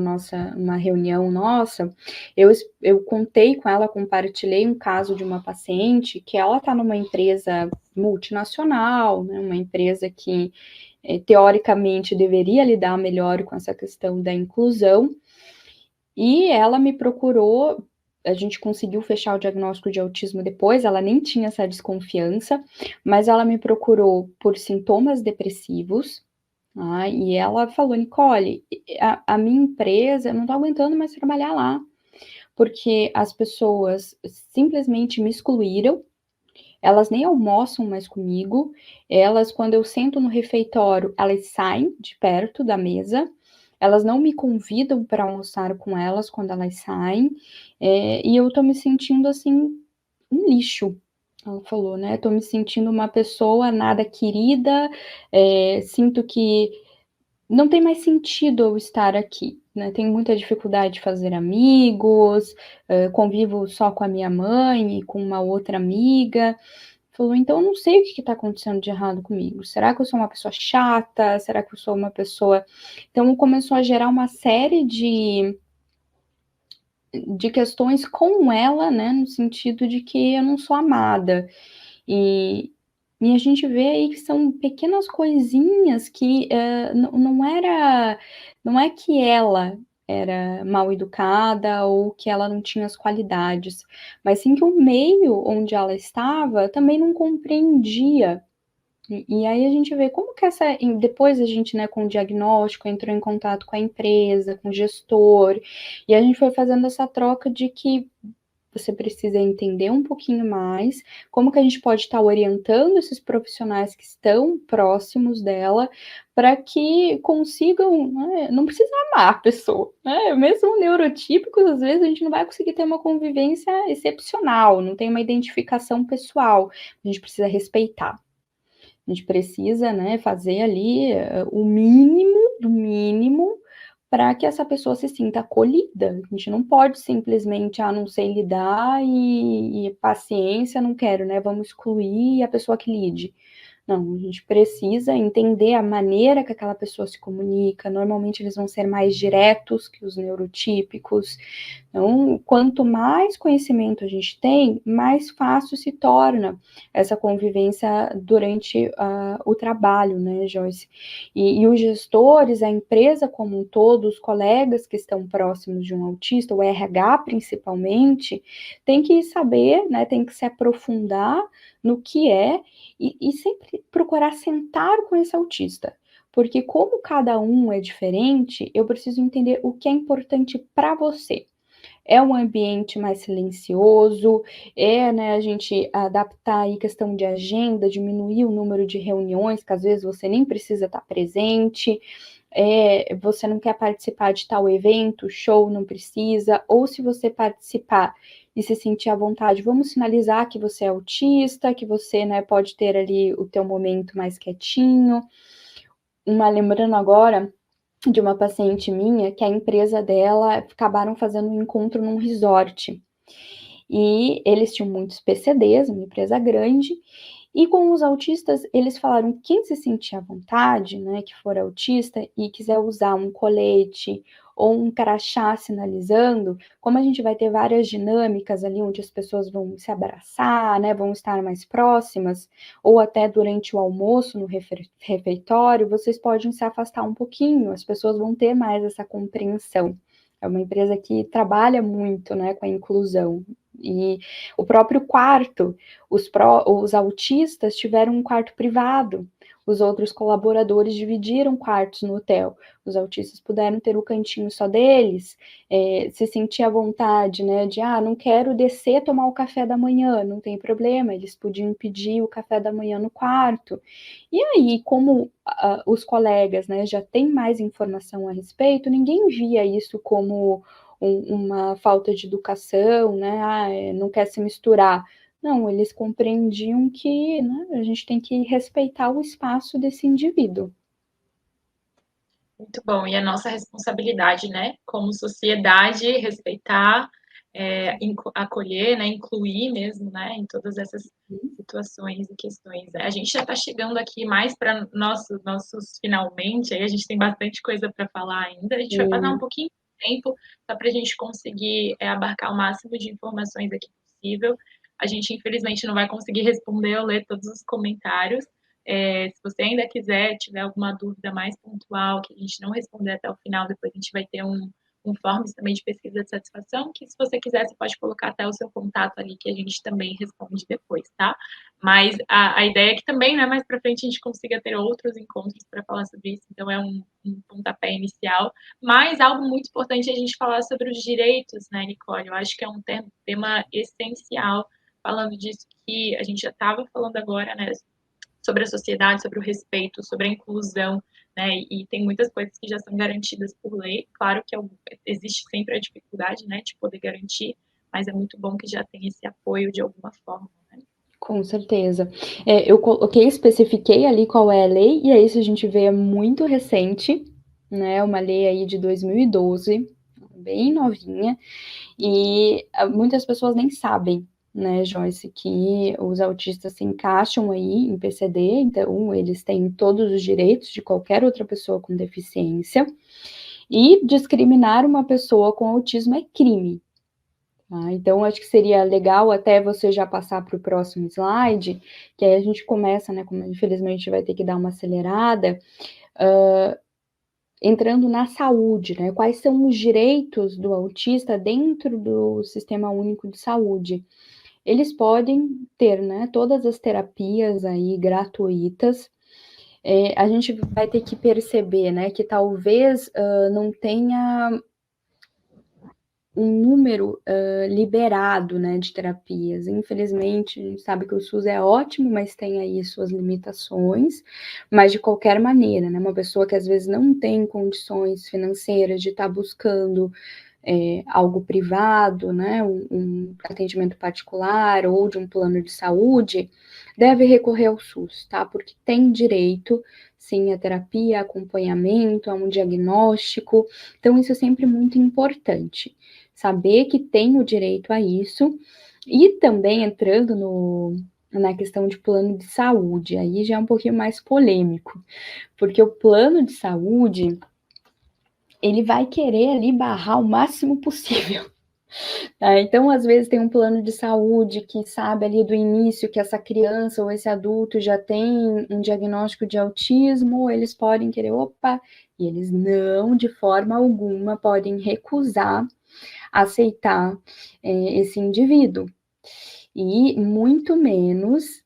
uma reunião nossa, eu contei com ela, compartilhei um caso de uma paciente que ela está numa empresa multinacional, né, uma empresa que teoricamente deveria lidar melhor com essa questão da inclusão, e ela me procurou, a gente conseguiu fechar o diagnóstico de autismo depois, ela nem tinha essa desconfiança, mas ela me procurou por sintomas depressivos, e ela falou, Nicole, a minha empresa, eu não tô aguentando mais trabalhar lá, porque as pessoas simplesmente me excluíram, elas nem almoçam mais comigo, elas, quando eu sento no refeitório, elas saem de perto da mesa, elas não me convidam para almoçar com elas quando elas saem, e eu tô me sentindo, assim, um lixo. Ela falou, né, tô me sentindo uma pessoa nada querida, sinto que não tem mais sentido eu estar aqui, né, tenho muita dificuldade de fazer amigos, convivo só com a minha mãe e com uma outra amiga. Falou, então eu não sei o que está acontecendo de errado comigo. Será que eu sou uma pessoa chata? Será que eu sou uma pessoa... Então começou a gerar uma série de questões com ela, né, no sentido de que eu não sou amada. E a gente vê aí que são pequenas coisinhas que não é que ela era mal educada ou que ela não tinha as qualidades, mas sim que o meio onde ela estava também não compreendia. E aí a gente vê como que depois a gente, né, com o diagnóstico, entrou em contato com a empresa, com o gestor, e a gente foi fazendo essa troca de que você precisa entender um pouquinho mais como que a gente pode estar orientando esses profissionais que estão próximos dela para que consigam, né, não precisa amar a pessoa, né? Mesmo neurotípicos, às vezes a gente não vai conseguir ter uma convivência excepcional, não tem uma identificação pessoal, a gente precisa respeitar. A gente precisa, né, fazer ali o mínimo do mínimo para que essa pessoa se sinta acolhida. A gente não pode simplesmente, não sei lidar e paciência, não quero, né? Vamos excluir a pessoa que lide. Não, a gente precisa entender a maneira que aquela pessoa se comunica. Normalmente eles vão ser mais diretos que os neurotípicos. Então, quanto mais conhecimento a gente tem, mais fácil se torna essa convivência durante o trabalho, né, Joyce? E os gestores, a empresa como um todo, os colegas que estão próximos de um autista, o RH principalmente, tem que saber, né, tem que se aprofundar no que é e sempre procurar sentar com esse autista. Porque como cada um é diferente, eu preciso entender o que é importante para você. é um ambiente mais silencioso, né, a gente adaptar aí questão de agenda, diminuir o número de reuniões, que às vezes você nem precisa estar presente, você não quer participar de tal evento, show, não precisa, ou se você participar e se sentir à vontade, vamos sinalizar que você é autista, que você, né, pode ter ali o teu momento mais quietinho. Lembrando agora de uma paciente minha, que a empresa dela acabaram fazendo um encontro num resort. E eles tinham muitos PCDs, uma empresa grande, e com os autistas, eles falaram: quem se sentir à vontade, né, que for autista e quiser usar um colete ou um crachá sinalizando, como a gente vai ter várias dinâmicas ali onde as pessoas vão se abraçar, né, vão estar mais próximas, ou até durante o almoço no refeitório, vocês podem se afastar um pouquinho, as pessoas vão ter mais essa compreensão. É uma empresa que trabalha muito, né, com a inclusão. E o próprio quarto, os autistas tiveram um quarto privado, os outros colaboradores dividiram quartos no hotel, os autistas puderam ter o cantinho só deles, se sentir à vontade, né, de, não quero descer tomar o café da manhã, não tem problema, eles podiam pedir o café da manhã no quarto. E aí, como os colegas, né, já têm mais informação a respeito, ninguém via isso como uma falta de educação, né? Não quer se misturar. Não, eles compreendiam que, né, a gente tem que respeitar o espaço desse indivíduo. Muito bom. E a nossa responsabilidade, né, como sociedade, respeitar, acolher, né, incluir mesmo, né, em todas essas situações e questões. A gente já está chegando aqui mais para nossos finalmente, aí a gente tem bastante coisa para falar ainda. A gente vai passar um pouquinho de tempo só para a gente conseguir abarcar o máximo de informações aqui possível. A gente, infelizmente, não vai conseguir responder ou ler todos os comentários, se você ainda quiser, tiver alguma dúvida mais pontual que a gente não responder até o final, depois a gente vai ter um forms também de pesquisa de satisfação, que se você quiser, você pode colocar até o seu contato ali, que a gente também responde depois, tá? Mas a ideia é que também, né, mais para frente a gente consiga ter outros encontros para falar sobre isso, então é um pontapé inicial. Mas algo muito importante é a gente falar sobre os direitos, né, Nicole? Eu acho que é um tema essencial, falando disso que a gente já estava falando agora, né, sobre a sociedade, sobre o respeito, sobre a inclusão, né? E tem muitas coisas que já são garantidas por lei. Claro que existe sempre a dificuldade, né, de poder garantir, mas é muito bom que já tem esse apoio de alguma forma. Né? Com certeza. Eu especifiquei ali qual é a lei, e aí, se a gente vê, é muito recente, né? Uma lei aí de 2012, bem novinha, e muitas pessoas nem sabem, né, Joyce, que os autistas se encaixam aí em PCD, então eles têm todos os direitos de qualquer outra pessoa com deficiência, e discriminar uma pessoa com autismo é crime. Tá? Então, acho que seria legal até você já passar para o próximo slide, que aí a gente começa, né, como infelizmente vai ter que dar uma acelerada, entrando na saúde, né? Quais são os direitos do autista dentro do Sistema Único de Saúde? Eles podem ter, né, todas as terapias aí gratuitas. A gente vai ter que perceber, né, que talvez não tenha um número liberado, né, de terapias. Infelizmente, a gente sabe que o SUS é ótimo, mas tem aí suas limitações. Mas, de qualquer maneira, né, uma pessoa que às vezes não tem condições financeiras de estar buscando algo privado, né, um atendimento particular ou de um plano de saúde, deve recorrer ao SUS, tá? Porque tem direito, sim, a terapia, a acompanhamento, a um diagnóstico. Então, isso é sempre muito importante. Saber que tem o direito a isso. E também entrando na questão de plano de saúde, aí já é um pouquinho mais polêmico, porque o plano de saúde, ele vai querer ali barrar o máximo possível. Tá? Então, às vezes, tem um plano de saúde que sabe ali do início que essa criança ou esse adulto já tem um diagnóstico de autismo, eles podem querer, e eles não, de forma alguma, podem recusar aceitar esse indivíduo. E muito menos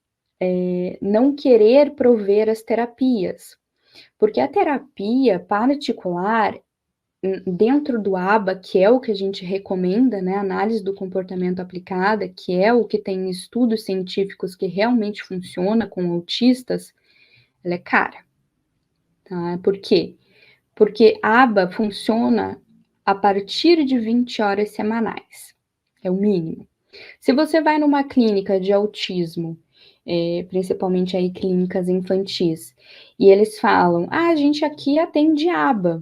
não querer prover as terapias. Porque a terapia particular, dentro do ABA, que é o que a gente recomenda, né, análise do comportamento aplicada, que é o que tem estudos científicos que realmente funciona com autistas, ela é cara, tá? Por quê? Porque a ABA funciona a partir de 20 horas semanais, é o mínimo. Se você vai numa clínica de autismo, principalmente aí clínicas infantis, e eles falam, a gente aqui atende ABA.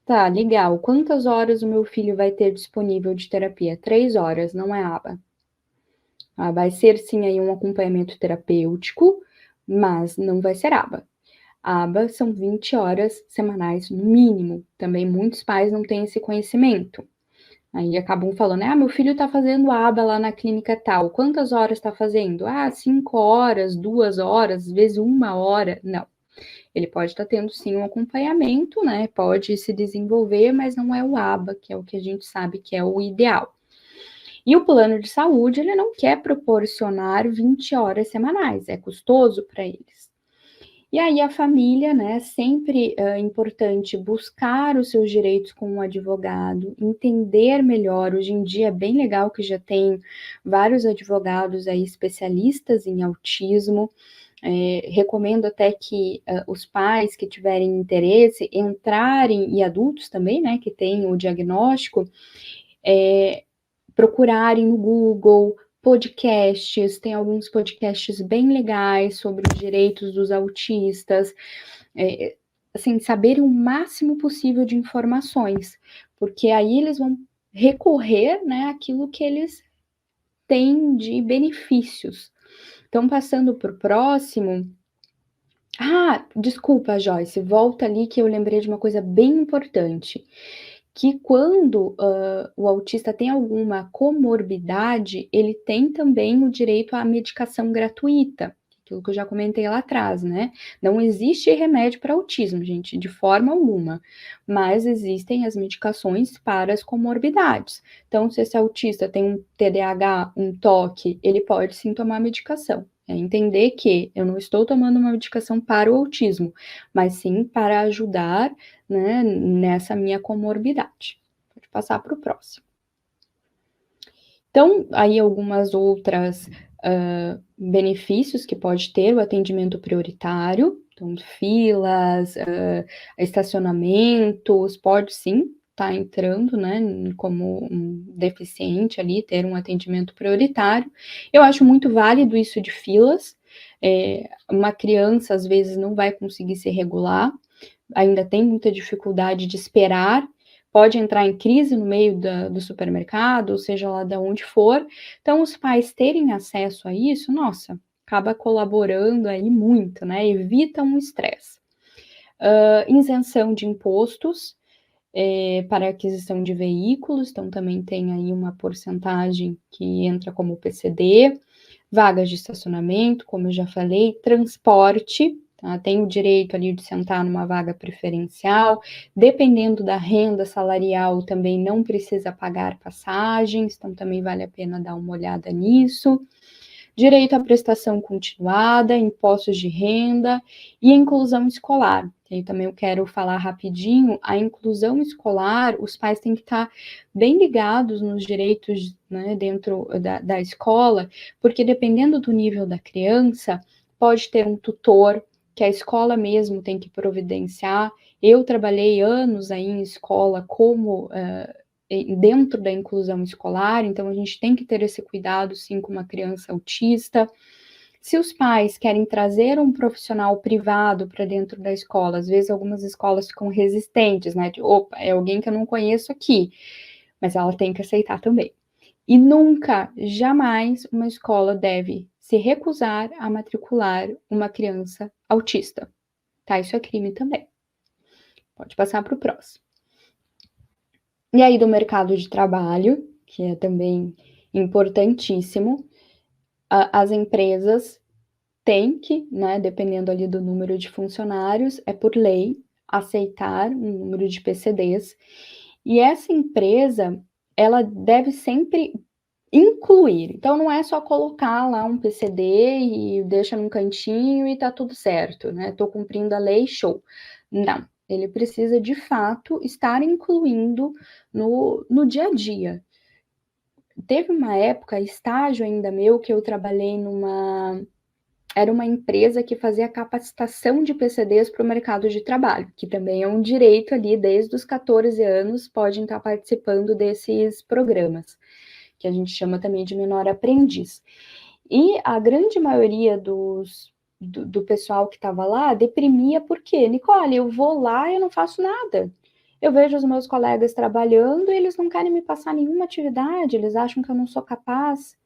Tá, legal. Quantas horas o meu filho vai ter disponível de terapia? 3 horas, não é ABA. Vai ser sim aí um acompanhamento terapêutico, mas não vai ser ABA. ABA são 20 horas semanais no mínimo. Também muitos pais não têm esse conhecimento. Aí acabam falando, meu filho tá fazendo ABA lá na clínica tal. Quantas horas tá fazendo? 5 horas, 2 horas, às vezes 1 hora. Não. Ele pode estar tendo sim um acompanhamento, né? Pode se desenvolver, mas não é o ABA, que é o que a gente sabe que é o ideal. E o plano de saúde, ele não quer proporcionar 20 horas semanais, é custoso para eles. E aí a família, né, sempre é importante buscar os seus direitos com um advogado, entender melhor. Hoje em dia é bem legal que já tem vários advogados aí especialistas em autismo. Recomendo até que os pais que tiverem interesse entrarem, e adultos também, né, que têm o diagnóstico, procurarem no Google podcasts, tem alguns podcasts bem legais sobre os direitos dos autistas, assim, saberem o máximo possível de informações, porque aí eles vão recorrer, né, àquilo que eles têm de benefícios. Então, passando para o próximo. Desculpa, Joyce, volta ali que eu lembrei de uma coisa bem importante, que quando o autista tem alguma comorbidade, ele tem também o direito à medicação gratuita, aquilo que eu já comentei lá atrás, né? Não existe remédio para autismo, gente, de forma alguma, mas existem as medicações para as comorbidades. Então, se esse autista tem um TDAH, um TOC, ele pode sim tomar medicação. É entender que eu não estou tomando uma medicação para o autismo, mas sim para ajudar, né, nessa minha comorbidade. Pode passar para o próximo. Então, aí algumas outras benefícios que pode ter o atendimento prioritário, então filas, estacionamentos, pode sim estar entrando, né, como um deficiente ali, ter um atendimento prioritário. Eu acho muito válido isso de filas. Uma criança, às vezes, não vai conseguir se regular, ainda tem muita dificuldade de esperar, pode entrar em crise no meio do supermercado, ou seja lá de onde for. Então, os pais terem acesso a isso, nossa, acaba colaborando aí muito, né? Evita um estresse. Isenção de impostos para aquisição de veículos, então também tem aí uma porcentagem que entra como PCD, vagas de estacionamento, como eu já falei, transporte, tá? Tem o direito ali de sentar numa vaga preferencial, dependendo da renda salarial também não precisa pagar passagens, então também vale a pena dar uma olhada nisso. Direito à prestação continuada, impostos de renda e inclusão escolar. E também eu quero falar rapidinho, a inclusão escolar, os pais têm que estar bem ligados nos direitos, né, dentro da escola, porque dependendo do nível da criança, pode ter um tutor, que a escola mesmo tem que providenciar. Eu trabalhei anos aí em escola como dentro da inclusão escolar, então a gente tem que ter esse cuidado sim com uma criança autista. Se os pais querem trazer um profissional privado para dentro da escola, às vezes algumas escolas ficam resistentes, né? De, opa, é alguém que eu não conheço aqui, mas ela tem que aceitar também. E nunca, jamais, uma escola deve se recusar a matricular uma criança autista, tá? Isso é crime também. Pode passar para o próximo. E aí do mercado de trabalho, que é também importantíssimo, as empresas têm que, né, dependendo ali do número de funcionários, é por lei, aceitar um número de PCDs, e essa empresa, ela deve sempre incluir, então não é só colocar lá um PCD e deixa num cantinho e tá tudo certo, né, tô cumprindo a lei, show. Não, Ele precisa, de fato, estar incluindo no dia a dia. Teve uma época, estágio ainda meu, que eu trabalhei era uma empresa que fazia capacitação de PCDs para o mercado de trabalho, que também é um direito ali, desde os 14 anos, podem estar participando desses programas, que a gente chama também de menor aprendiz. E a grande maioria do pessoal que estava lá deprimia porque, Nicole, eu vou lá e eu não faço nada. Eu vejo os meus colegas trabalhando e eles não querem me passar nenhuma atividade, eles acham que eu não sou capaz.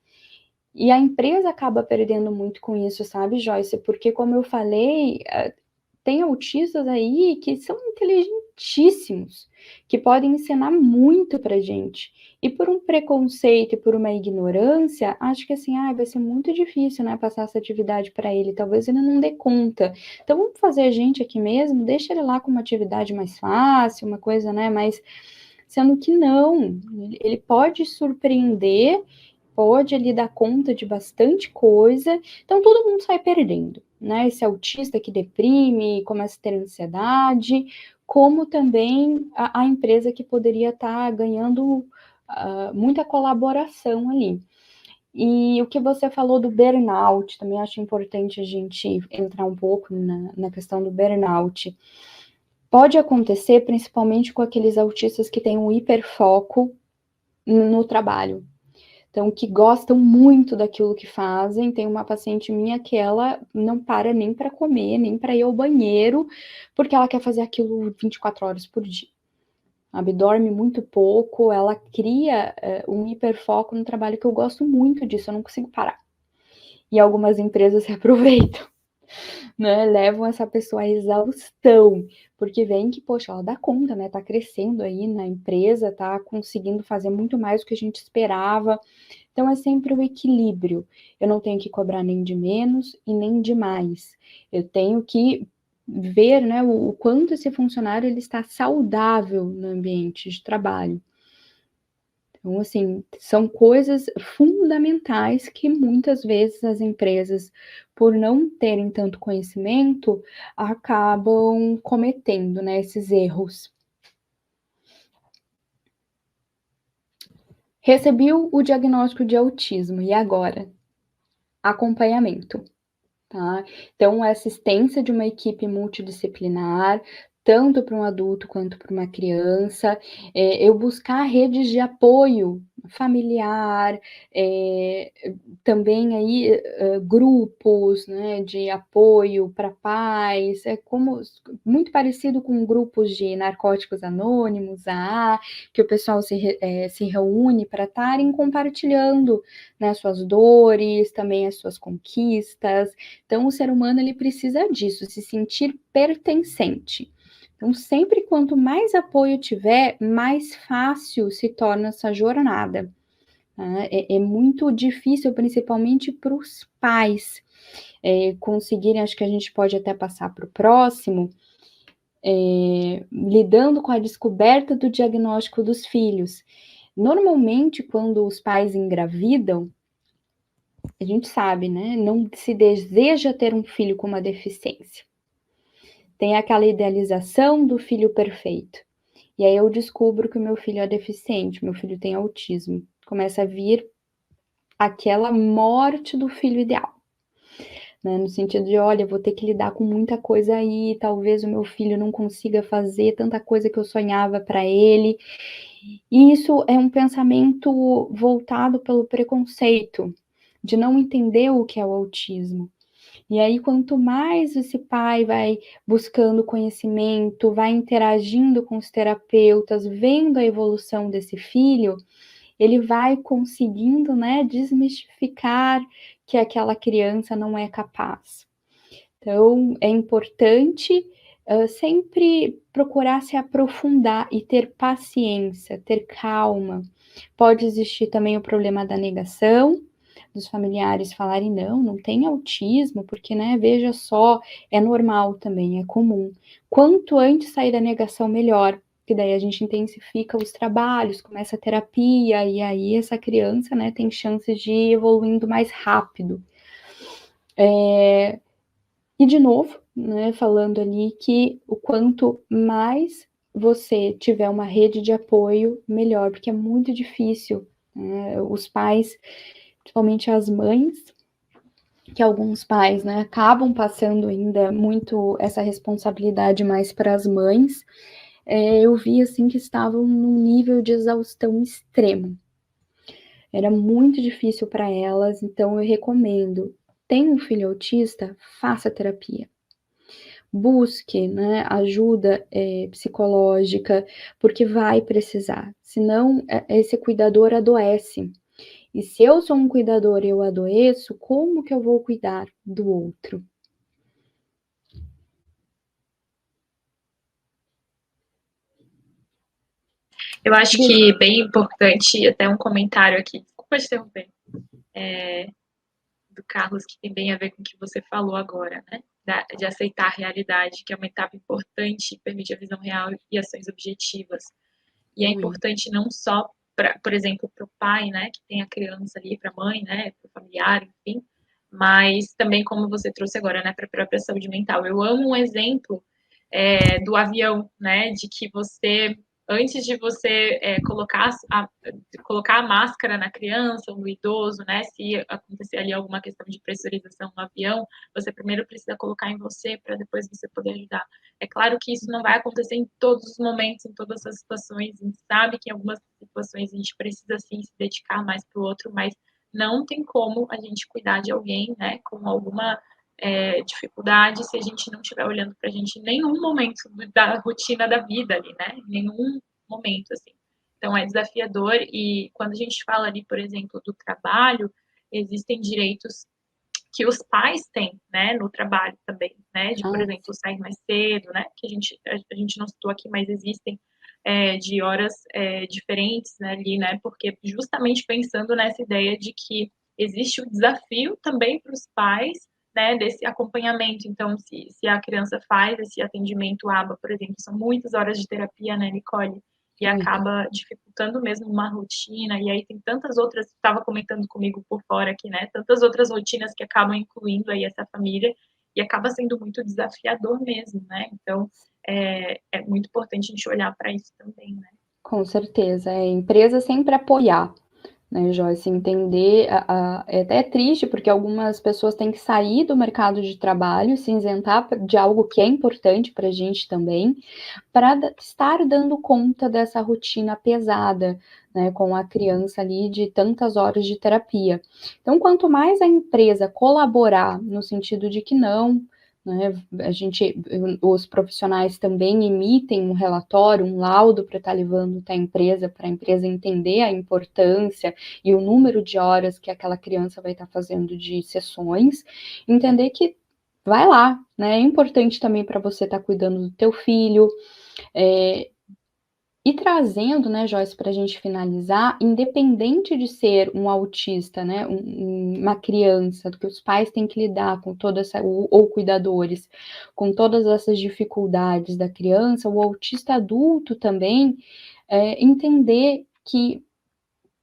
E a empresa acaba perdendo muito com isso, sabe, Joyce? Porque, como eu falei, tem autistas aí que são inteligentíssimos, que podem ensinar muito pra gente. E por um preconceito e por uma ignorância, acho que assim, vai ser muito difícil, né, passar essa atividade para ele, talvez ele não dê conta. Então vamos fazer a gente aqui mesmo, deixa ele lá com uma atividade mais fácil, uma coisa, né, mais sendo que não, ele pode surpreender, pode ali dar conta de bastante coisa, então todo mundo sai perdendo, né? Esse autista que deprime, começa a ter ansiedade, como também a empresa que poderia estar ganhando muita colaboração ali. E o que você falou do burnout, também acho importante a gente entrar um pouco na questão do burnout. Pode acontecer principalmente com aqueles autistas que têm um hiperfoco no trabalho. Então, que gostam muito daquilo que fazem. Tem uma paciente minha que ela não para nem para comer, nem para ir ao banheiro, porque ela quer fazer aquilo 24 horas por dia. Sabe? Dorme muito pouco, ela cria um hiperfoco no trabalho que eu gosto muito disso, eu não consigo parar. E algumas empresas se aproveitam, né? Levam essa pessoa à exaustão, porque vem que, poxa, ela dá conta, né? Tá crescendo aí na empresa, tá conseguindo fazer muito mais do que a gente esperava. Então, é sempre o equilíbrio. Eu não tenho que cobrar nem de menos e nem de mais. Eu tenho que ver, né, o quanto esse funcionário ele está saudável no ambiente de trabalho. Então, assim, são coisas fundamentais que muitas vezes as empresas, por não terem tanto conhecimento, acabam cometendo, né, esses erros. Recebi o diagnóstico de autismo, e agora? Acompanhamento. Tá? Então, a assistência de uma equipe multidisciplinar, tanto para um adulto quanto para uma criança, eu buscar redes de apoio familiar, também aí grupos, né, de apoio para pais, como muito parecido com grupos de narcóticos anônimos, que o pessoal se reúne para estarem compartilhando, né, suas dores, também as suas conquistas. Então, o ser humano ele precisa disso, se sentir pertencente. Então, sempre quanto mais apoio tiver, mais fácil se torna essa jornada. Né? É muito difícil, principalmente para os pais, conseguirem, acho que a gente pode até passar para o próximo, lidando com a descoberta do diagnóstico dos filhos. Normalmente, quando os pais engravidam, a gente sabe, né? Não se deseja ter um filho com uma deficiência. Tem aquela idealização do filho perfeito. E aí eu descubro que o meu filho é deficiente, meu filho tem autismo. Começa a vir aquela morte do filho ideal. Né? No sentido de, olha, vou ter que lidar com muita coisa aí, talvez o meu filho não consiga fazer tanta coisa que eu sonhava para ele. E isso é um pensamento voltado pelo preconceito, de não entender o que é o autismo. E aí, quanto mais esse pai vai buscando conhecimento, vai interagindo com os terapeutas, vendo a evolução desse filho, ele vai conseguindo, né, desmistificar que aquela criança não é capaz. Então, é importante sempre procurar se aprofundar e ter paciência, ter calma. Pode existir também o problema da negação, dos familiares falarem, não tem autismo, porque, né, veja só, é normal também, é comum. Quanto antes sair da negação, melhor, que daí a gente intensifica os trabalhos, começa a terapia, e aí essa criança, né, tem chances de ir evoluindo mais rápido. E, de novo, né, falando ali que o quanto mais você tiver uma rede de apoio, melhor, porque é muito difícil, né, os pais, principalmente as mães, que alguns pais, né, acabam passando ainda muito essa responsabilidade mais para as mães, eu vi, assim, que estavam num nível de exaustão extremo. Era muito difícil para elas, então eu recomendo, tem um filho autista? Faça terapia. Busque, né, ajuda psicológica, porque vai precisar, senão esse cuidador adoece. E se eu sou um cuidador e eu adoeço, como que eu vou cuidar do outro? Eu acho que bem importante, até um comentário aqui, desculpa te interromper, do Carlos, que tem bem a ver com o que você falou agora, né? De aceitar a realidade, que é uma etapa importante, permite a visão real e ações objetivas. E é importante não só, por exemplo, para o pai, né, que tem a criança ali, para a mãe, né, para o familiar, enfim, mas também, como você trouxe agora, né, para a própria saúde mental. Eu amo um exemplo do avião, né, de que você, antes de você colocar a máscara na criança ou no idoso, né, se acontecer ali alguma questão de pressurização no avião, você primeiro precisa colocar em você para depois você poder ajudar. É claro que isso não vai acontecer em todos os momentos, em todas as situações, a gente sabe que em algumas situações a gente precisa sim se dedicar mais para o outro, mas não tem como a gente cuidar de alguém, né, com alguma dificuldade se a gente não estiver olhando para a gente em nenhum momento da rotina da vida ali, né? Em nenhum momento, assim. Então é desafiador e quando a gente fala ali, por exemplo, do trabalho, existem direitos que os pais têm, né, no trabalho também, né, de, por exemplo, sair mais cedo, né, que a gente não citou aqui, mas existem de horas diferentes, né, ali, né, porque justamente pensando nessa ideia de que existe o desafio também para os pais, né, desse acompanhamento. Então, se a criança faz esse atendimento ABA, por exemplo, são muitas horas de terapia, né, Nicole? E acaba dificultando mesmo uma rotina, e aí tem tantas outras, estava comentando comigo por fora aqui, né, tantas outras rotinas que acabam incluindo aí essa família, e acaba sendo muito desafiador mesmo, né, então é muito importante a gente olhar para isso também, né. Com certeza, a empresa sempre apoiar, né, Joyce, entender é até triste, porque algumas pessoas têm que sair do mercado de trabalho, se isentar de algo que é importante para a gente também, para estar dando conta dessa rotina pesada, né, com a criança ali de tantas horas de terapia. Então, quanto mais a empresa colaborar no sentido de que não, né, os profissionais também emitem um relatório, um laudo para estar levando para a empresa entender a importância e o número de horas que aquela criança vai estar fazendo de sessões, entender que vai lá, né? É importante também para você estar cuidando do teu filho, e trazendo, né, Joyce, para a gente finalizar, independente de ser um autista, né, uma criança, que os pais têm que lidar com toda essa, ou cuidadores, com todas essas dificuldades da criança, o autista adulto também, entender que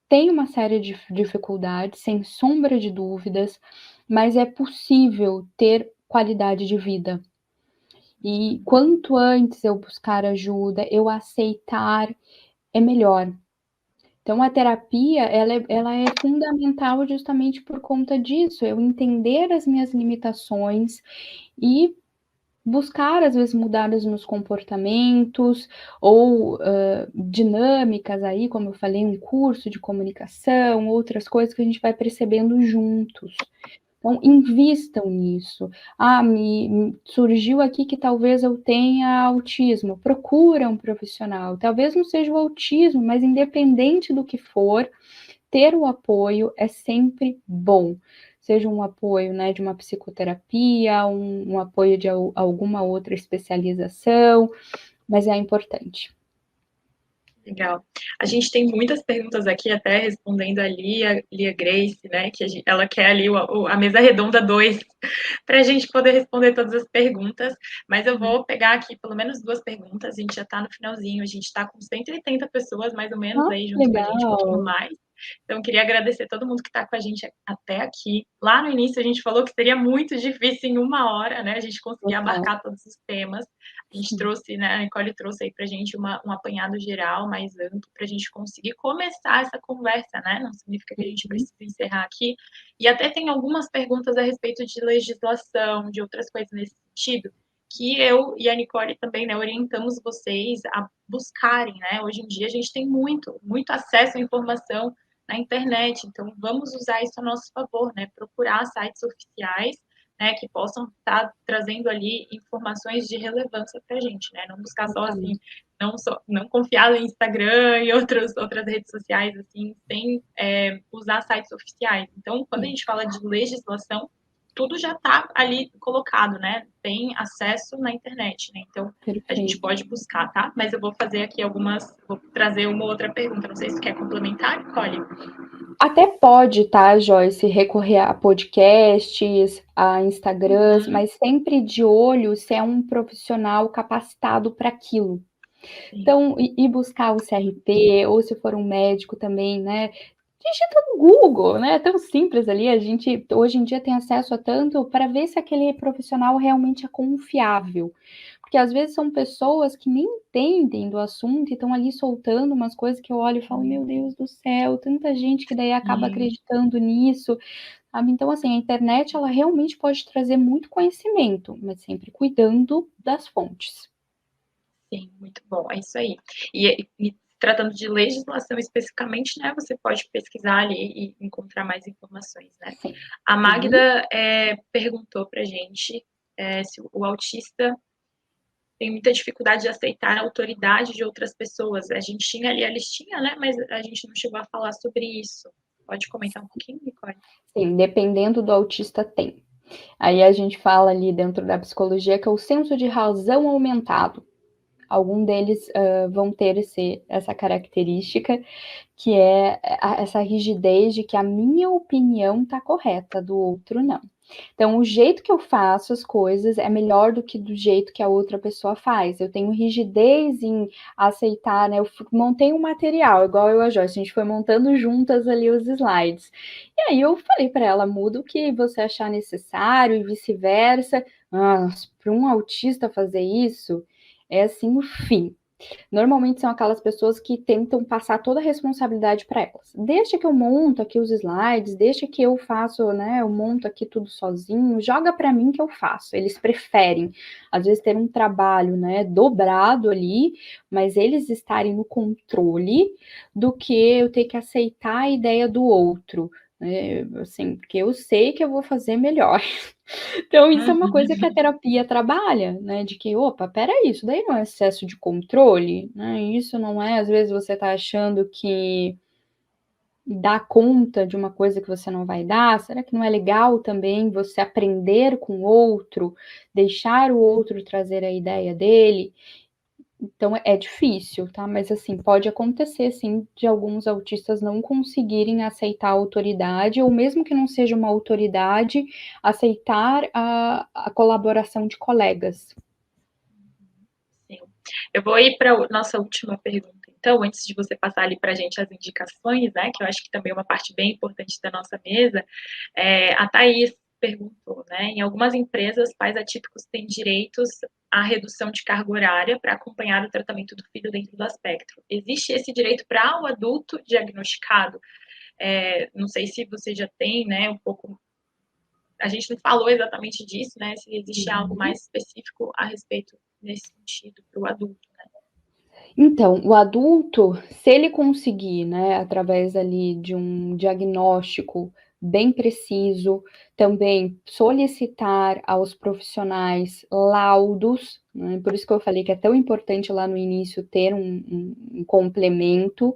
tem uma série de dificuldades, sem sombra de dúvidas, mas é possível ter qualidade de vida. E quanto antes eu buscar ajuda, eu aceitar, é melhor. Então a terapia, ela é fundamental justamente por conta disso, eu entender as minhas limitações e buscar, às vezes, mudar os meus comportamentos ou dinâmicas aí, como eu falei, um curso de comunicação, outras coisas que a gente vai percebendo juntos. Então, invistam nisso. Me surgiu aqui que talvez eu tenha autismo. Procura um profissional. Talvez não seja o autismo, mas independente do que for, ter o apoio é sempre bom. Seja um apoio, né, de uma psicoterapia, um apoio de alguma outra especialização, mas é importante. Legal. A gente tem muitas perguntas aqui, até respondendo a Lia Grace, né, que ela quer ali a mesa redonda 2, para a gente poder responder todas as perguntas, mas eu vou pegar aqui pelo menos 2 perguntas, a gente já está no finalzinho, a gente está com 180 pessoas, mais ou menos, aí junto com a gente, um pouquinho Legal. mais. Então, queria agradecer todo mundo que está com a gente até aqui. Lá no início, a gente falou que seria muito difícil em 1 hora, né, a gente conseguir Total. abarcar todos os temas. A gente trouxe, né, a Nicole trouxe aí para a gente um apanhado geral mais amplo para a gente conseguir começar essa conversa, né? Não significa que a gente precisa encerrar aqui. E até tem algumas perguntas a respeito de legislação, de outras coisas nesse sentido, que eu e a Nicole também, né, orientamos vocês a buscarem, né? Hoje em dia a gente tem muito acesso à informação na internet, então vamos usar isso a nosso favor, né? Procurar sites oficiais, né, que possam estar trazendo ali informações de relevância para a gente, né? Não buscar só assim, não confiar no Instagram e outras redes sociais assim, sem usar sites oficiais. Então, quando a gente fala de legislação, tudo já está ali colocado, né? Tem acesso na internet, né? Então, a gente pode buscar, tá? Mas eu vou fazer aqui vou trazer uma outra pergunta. Não sei se quer complementar, Nicole. Até pode, tá, Joyce, recorrer a podcasts, a Instagrams, mas sempre de olho se é um profissional capacitado para aquilo. Então, ir buscar o CRP, ou se for um médico também, né? Digita no Google, né? É tão simples ali. A gente hoje em dia tem acesso a tanto para ver se aquele profissional realmente é confiável. Porque às vezes são pessoas que nem entendem do assunto e estão ali soltando umas coisas que eu olho e falo, meu Deus do céu, tanta gente que daí acaba acreditando nisso. Sabe? Então, assim, a internet ela realmente pode trazer muito conhecimento, mas sempre cuidando das fontes. Sim, muito bom, é isso aí. E tratando de legislação especificamente, né, você pode pesquisar ali e encontrar mais informações, né? Sim. A Magda perguntou pra gente se o autista tem muita dificuldade de aceitar a autoridade de outras pessoas. A gente tinha ali a listinha, né, mas a gente não chegou a falar sobre isso. Pode comentar um pouquinho, Nicole? Sim, dependendo do autista tem. Aí a gente fala ali dentro da psicologia que é o senso de razão aumentado. Algum deles vão ter essa característica, que é essa rigidez de que a minha opinião está correta, do outro não. Então, o jeito que eu faço as coisas é melhor do que do jeito que a outra pessoa faz. Eu tenho rigidez em aceitar, né? Eu montei um material, igual eu e a Joyce, a gente foi montando juntas ali os slides. E aí eu falei para ela, muda o que você achar necessário e vice-versa. Para um autista fazer isso, é assim o fim. Normalmente são aquelas pessoas que tentam passar toda a responsabilidade para elas. Deixa que eu monto aqui os slides, deixa que eu faço, né? Eu monto aqui tudo sozinho, joga para mim que eu faço. Eles preferem, às vezes, ter um trabalho, né, dobrado ali, mas eles estarem no controle do que eu ter que aceitar a ideia do outro. Assim, porque eu sei que eu vou fazer melhor. Então, isso é uma coisa que a terapia trabalha, né? De que, opa, peraí, isso daí não é excesso de controle, né? Isso não é, às vezes, você tá achando que dá conta de uma coisa que você não vai dar? Será que não é legal também você aprender com o outro, deixar o outro trazer a ideia dele? Então é difícil, tá? Mas assim, pode acontecer sim de alguns autistas não conseguirem aceitar a autoridade, ou mesmo que não seja uma autoridade, aceitar a colaboração de colegas. Sim. Eu vou ir para a nossa última pergunta, então, antes de você passar ali para a gente as indicações, né? Que eu acho que também é uma parte bem importante da nossa mesa. A Thaís perguntou, né? Em algumas empresas, pais atípicos têm direitos à redução de carga horária para acompanhar o tratamento do filho dentro do espectro. Existe esse direito para o adulto diagnosticado? Não sei se você já tem, né, um pouco. A gente não falou exatamente disso, né? Se existe algo mais específico a respeito nesse sentido para o adulto, né? Então, o adulto, se ele conseguir, né, através ali de um diagnóstico bem preciso, também solicitar aos profissionais laudos, né, por isso que eu falei que é tão importante lá no início ter um complemento,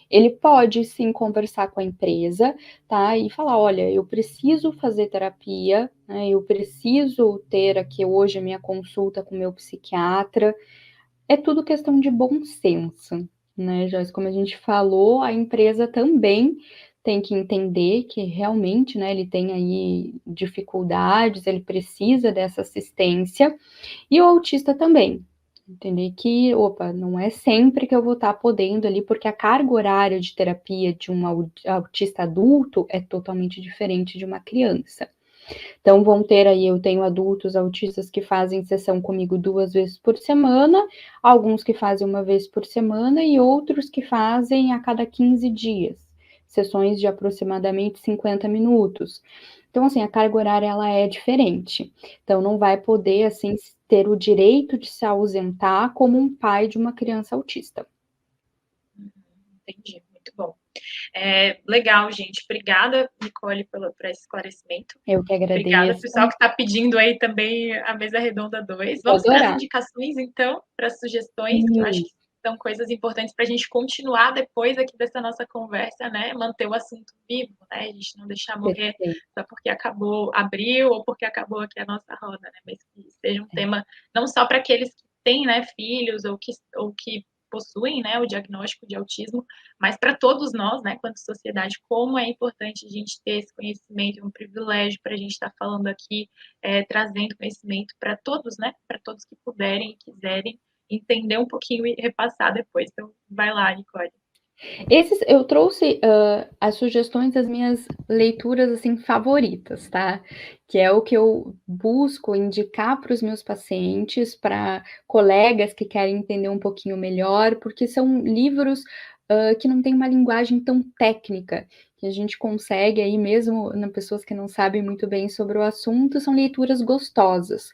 ele pode sim conversar com a empresa, tá, e falar, olha, eu preciso fazer terapia, né, eu preciso ter aqui hoje a minha consulta com o meu psiquiatra. É tudo questão de bom senso, né, Joyce? Como a gente falou, a empresa também tem que entender que realmente, né, ele tem aí dificuldades, ele precisa dessa assistência, e o autista também. Entender que, opa, não é sempre que eu vou estar podendo ali, porque a carga horária de terapia de um autista adulto é totalmente diferente de uma criança. Então, vão ter aí, eu tenho adultos autistas que fazem sessão comigo 2 vezes por semana, alguns que fazem 1 vez por semana e outros que fazem a cada 15 dias, sessões de aproximadamente 50 minutos. Então, assim, a carga horária, ela é diferente. Então, não vai poder, assim, ter o direito de se ausentar como um pai de uma criança autista. Entendi, muito bom. Legal, gente. Obrigada, Nicole, por esse esclarecimento. Eu que Obrigada, agradeço. pessoal, que está pedindo aí também a mesa redonda 2. Vou Vamos para as adorar. indicações, então, para as sugestões, que eu acho que são coisas importantes para a gente continuar depois aqui dessa nossa conversa, né? Manter o assunto vivo, né? A gente não deixar morrer só porque acabou abril ou porque acabou aqui a nossa roda, né? Mas que seja um tema não só para aqueles que têm, né, filhos ou que possuem, né, o diagnóstico de autismo, mas para todos nós, né, quanto sociedade, como é importante a gente ter esse conhecimento, é um privilégio para a gente estar falando aqui, trazendo conhecimento para todos, né, para todos que puderem e quiserem entender um pouquinho e repassar depois. Então, vai lá, Nicole. Eu trouxe as sugestões das minhas leituras assim favoritas, tá? Que é o que eu busco indicar para os meus pacientes, para colegas que querem entender um pouquinho melhor, porque são livros que não têm uma linguagem tão técnica, que a gente consegue aí mesmo, nas pessoas que não sabem muito bem sobre o assunto, são leituras gostosas.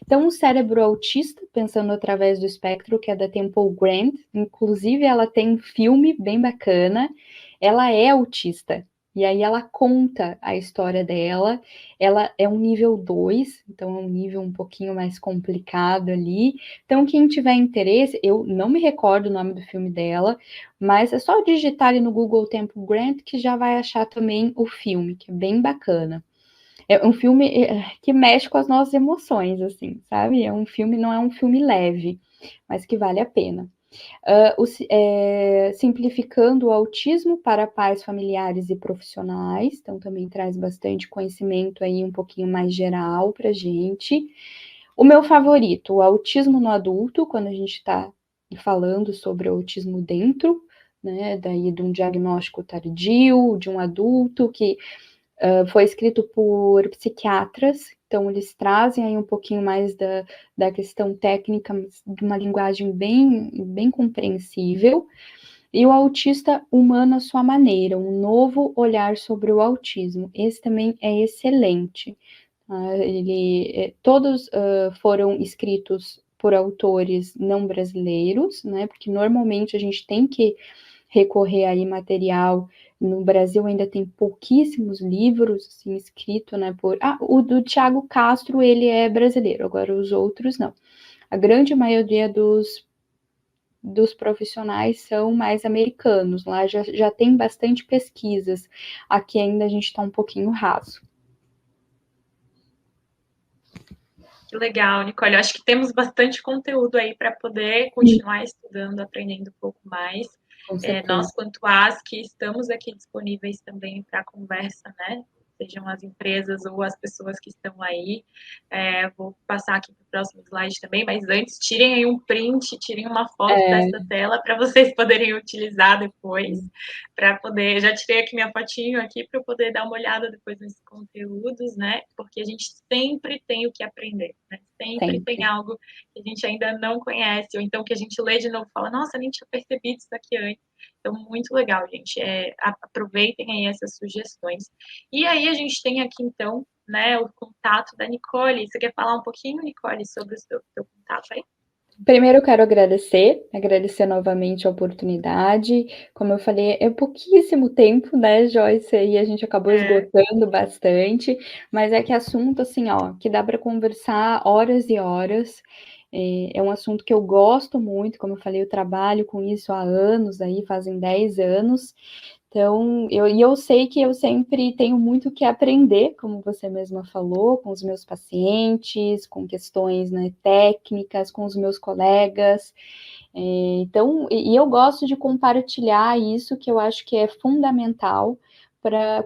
Então, o cérebro autista, pensando através do espectro, que é da Temple Grant, inclusive ela tem um filme bem bacana, ela é autista, e aí ela conta a história dela, ela é um nível 2, então é um nível um pouquinho mais complicado ali, então quem tiver interesse, eu não me recordo o nome do filme dela, mas é só digitar ali no Google Temple Grant que já vai achar também o filme, que é bem bacana. É um filme que mexe com as nossas emoções, assim, sabe? É um filme, não é um filme leve, mas que vale a pena. Simplificando o autismo para pais, familiares e profissionais, então também traz bastante conhecimento aí, um pouquinho mais geral para gente. O meu favorito, o autismo no adulto, quando a gente está falando sobre o autismo dentro, né, daí de um diagnóstico tardio, de um adulto que foi escrito por psiquiatras, então eles trazem aí um pouquinho mais da questão técnica, de uma linguagem bem compreensível, e o autista humano à sua maneira, um novo olhar sobre o autismo. Esse também é excelente. Todos foram escritos por autores não brasileiros, né? Porque normalmente a gente tem que recorrer aí material. No Brasil ainda tem pouquíssimos livros assim, escritos, né? O do Tiago Castro, ele é brasileiro, agora os outros não. A grande maioria dos profissionais são mais americanos, lá já tem bastante pesquisas, aqui ainda a gente está um pouquinho raso. Que legal, Nicole. Eu acho que temos bastante conteúdo aí para poder continuar estudando, aprendendo um pouco mais. Nós, quanto ASC, estamos aqui disponíveis também para conversa, né? Sejam as empresas ou as pessoas que estão aí. Vou passar aqui para o próximo slide também, mas antes, tirem aí um print, tirem uma foto dessa tela para vocês poderem utilizar depois, para poder... Já tirei aqui minha fotinho aqui para eu poder dar uma olhada depois nesses conteúdos, né? Porque a gente sempre tem o que aprender, né? Sempre tem algo que a gente ainda não conhece, ou então que a gente lê de novo e fala, nossa, nem tinha percebido isso aqui antes. Então, muito legal, gente. Aproveitem aí essas sugestões. E aí, a gente tem aqui, então, né, o contato da Nicole. Você quer falar um pouquinho, Nicole, sobre o seu contato aí? Primeiro eu quero agradecer novamente a oportunidade. Como eu falei, é pouquíssimo tempo, né, Joyce, e a gente acabou esgotando bastante, mas é que assunto, assim, ó, que dá para conversar horas e horas. É um assunto que eu gosto muito, como eu falei, eu trabalho com isso há anos, aí fazem 10 anos, então, eu sei que eu sempre tenho muito que aprender, como você mesma falou, com os meus pacientes, com questões, né, técnicas, com os meus colegas. Então, eu gosto de compartilhar isso, que eu acho que é fundamental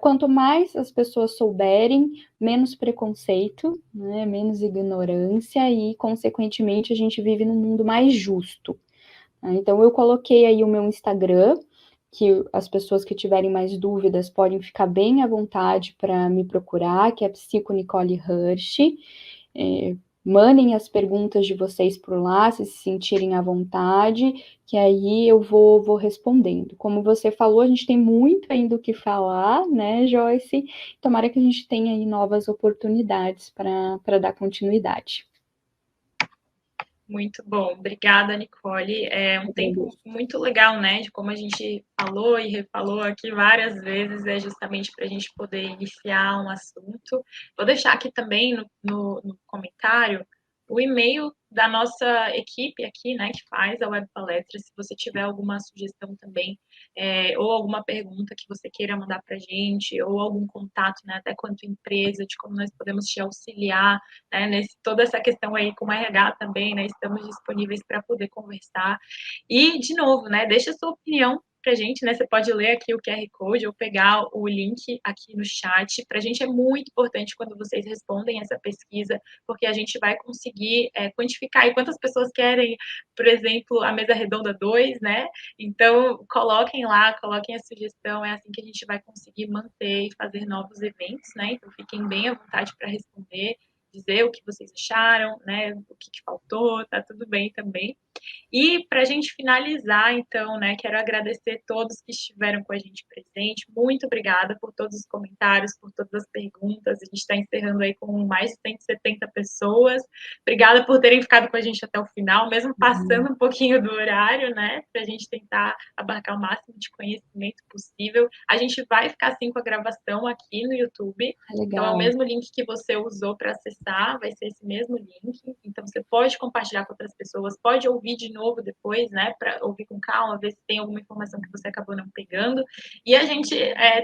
quanto mais as pessoas souberem, menos preconceito, né, menos ignorância e, consequentemente, a gente vive num mundo mais justo. Então, eu coloquei aí o meu Instagram, que as pessoas que tiverem mais dúvidas podem ficar bem à vontade para me procurar, que é Psico Nicole Hirsch. Mandem as perguntas de vocês por lá, se sentirem à vontade, que aí eu vou respondendo. Como você falou, a gente tem muito ainda o que falar, né, Joyce? Tomara que a gente tenha aí novas oportunidades para dar continuidade. Muito bom, obrigada, Nicole. É um tempo muito legal, né? De como a gente falou e refalou aqui várias vezes, é justamente para a gente poder iniciar um assunto. Vou deixar aqui também no comentário o e-mail da nossa equipe aqui, né, que faz a web palestra. Se você tiver alguma sugestão também, ou alguma pergunta que você queira mandar para a gente, ou algum contato, né, até quanto empresa, de como nós podemos te auxiliar, né, toda essa questão aí com o RH também, né, estamos disponíveis para poder conversar. E, de novo, né, deixa a sua opinião para a gente, né, você pode ler aqui o QR Code ou pegar o link aqui no chat. Para a gente é muito importante quando vocês respondem essa pesquisa, porque a gente vai conseguir quantificar aí quantas pessoas querem, por exemplo, a mesa redonda 2, né? Então, coloquem lá, coloquem a sugestão, é assim que a gente vai conseguir manter e fazer novos eventos, né? Então, fiquem bem à vontade para responder, dizer o que vocês acharam, né? O que faltou, tá tudo bem também. E para a gente finalizar, então, né, quero agradecer todos que estiveram com a gente presente. Muito obrigada por todos os comentários, por todas as perguntas. A gente está encerrando aí com mais de 170 pessoas. Obrigada por terem ficado com a gente até o final, mesmo passando um pouquinho do horário, né, para a gente tentar abarcar o máximo de conhecimento possível. A gente vai ficar assim com a gravação aqui no YouTube. Então, é o mesmo link que você usou para acessar, vai ser esse mesmo link. Então, você pode compartilhar com outras pessoas, pode ouvir de novo depois, né, para ouvir com calma, ver se tem alguma informação que você acabou não pegando. E a gente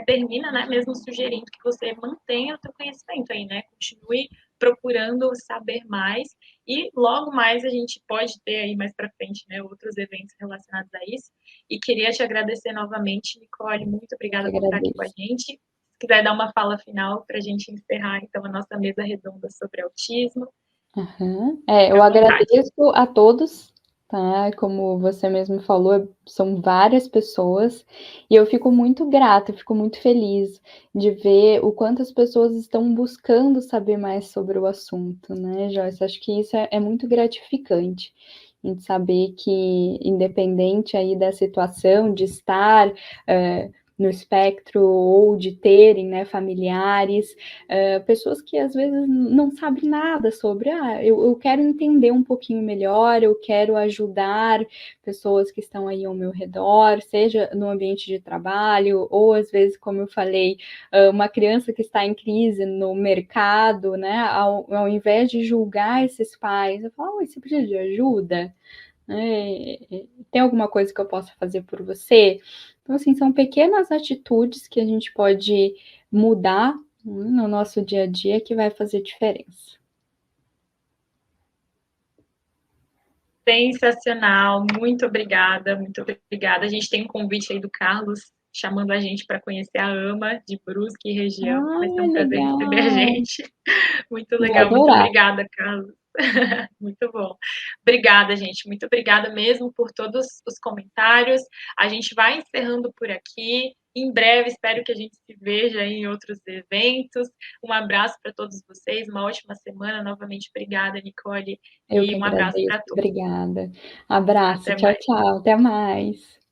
termina, né, mesmo sugerindo que você mantenha o seu conhecimento aí, né, continue procurando saber mais e logo mais a gente pode ter aí mais para frente, né, outros eventos relacionados a isso. E queria te agradecer novamente, Nicole, muito obrigada por estar aqui com a gente. Se quiser dar uma fala final para a gente encerrar, então, a nossa mesa redonda sobre autismo. Uhum. Eu agradeço a todos, tá? Como você mesmo falou, são várias pessoas, e eu fico muito grata, fico muito feliz de ver o quanto as pessoas estão buscando saber mais sobre o assunto, né, Joyce? Acho que isso é muito gratificante, a gente saber que, independente aí da situação, de estar no espectro ou de terem, né, familiares, pessoas que às vezes não sabem nada sobre, eu quero entender um pouquinho melhor, eu quero ajudar pessoas que estão aí ao meu redor, seja no ambiente de trabalho, ou às vezes, como eu falei, uma criança que está em crise no mercado, né, ao invés de julgar esses pais, eu falo, você precisa de ajuda? Tem alguma coisa que eu possa fazer por você? Então, assim, são pequenas atitudes que a gente pode mudar no nosso dia a dia que vai fazer diferença. Sensacional, muito obrigada, muito obrigada. A gente tem um convite aí do Carlos chamando a gente para conhecer a AMA de Brusque e região. Vai ser um prazer receber a Legal! gente. Muito Vou legal, muito adorar. obrigada, Carlos. Muito bom. Obrigada, gente. Muito obrigada mesmo por todos os comentários. A gente vai encerrando por aqui. Em breve, espero que a gente se veja em outros eventos. Um abraço para todos vocês, uma ótima semana. Novamente, obrigada, Nicole, Eu e que um abraço para agradeço. todos. Obrigada. Abraço. Até Tchau, mais. tchau. Até mais.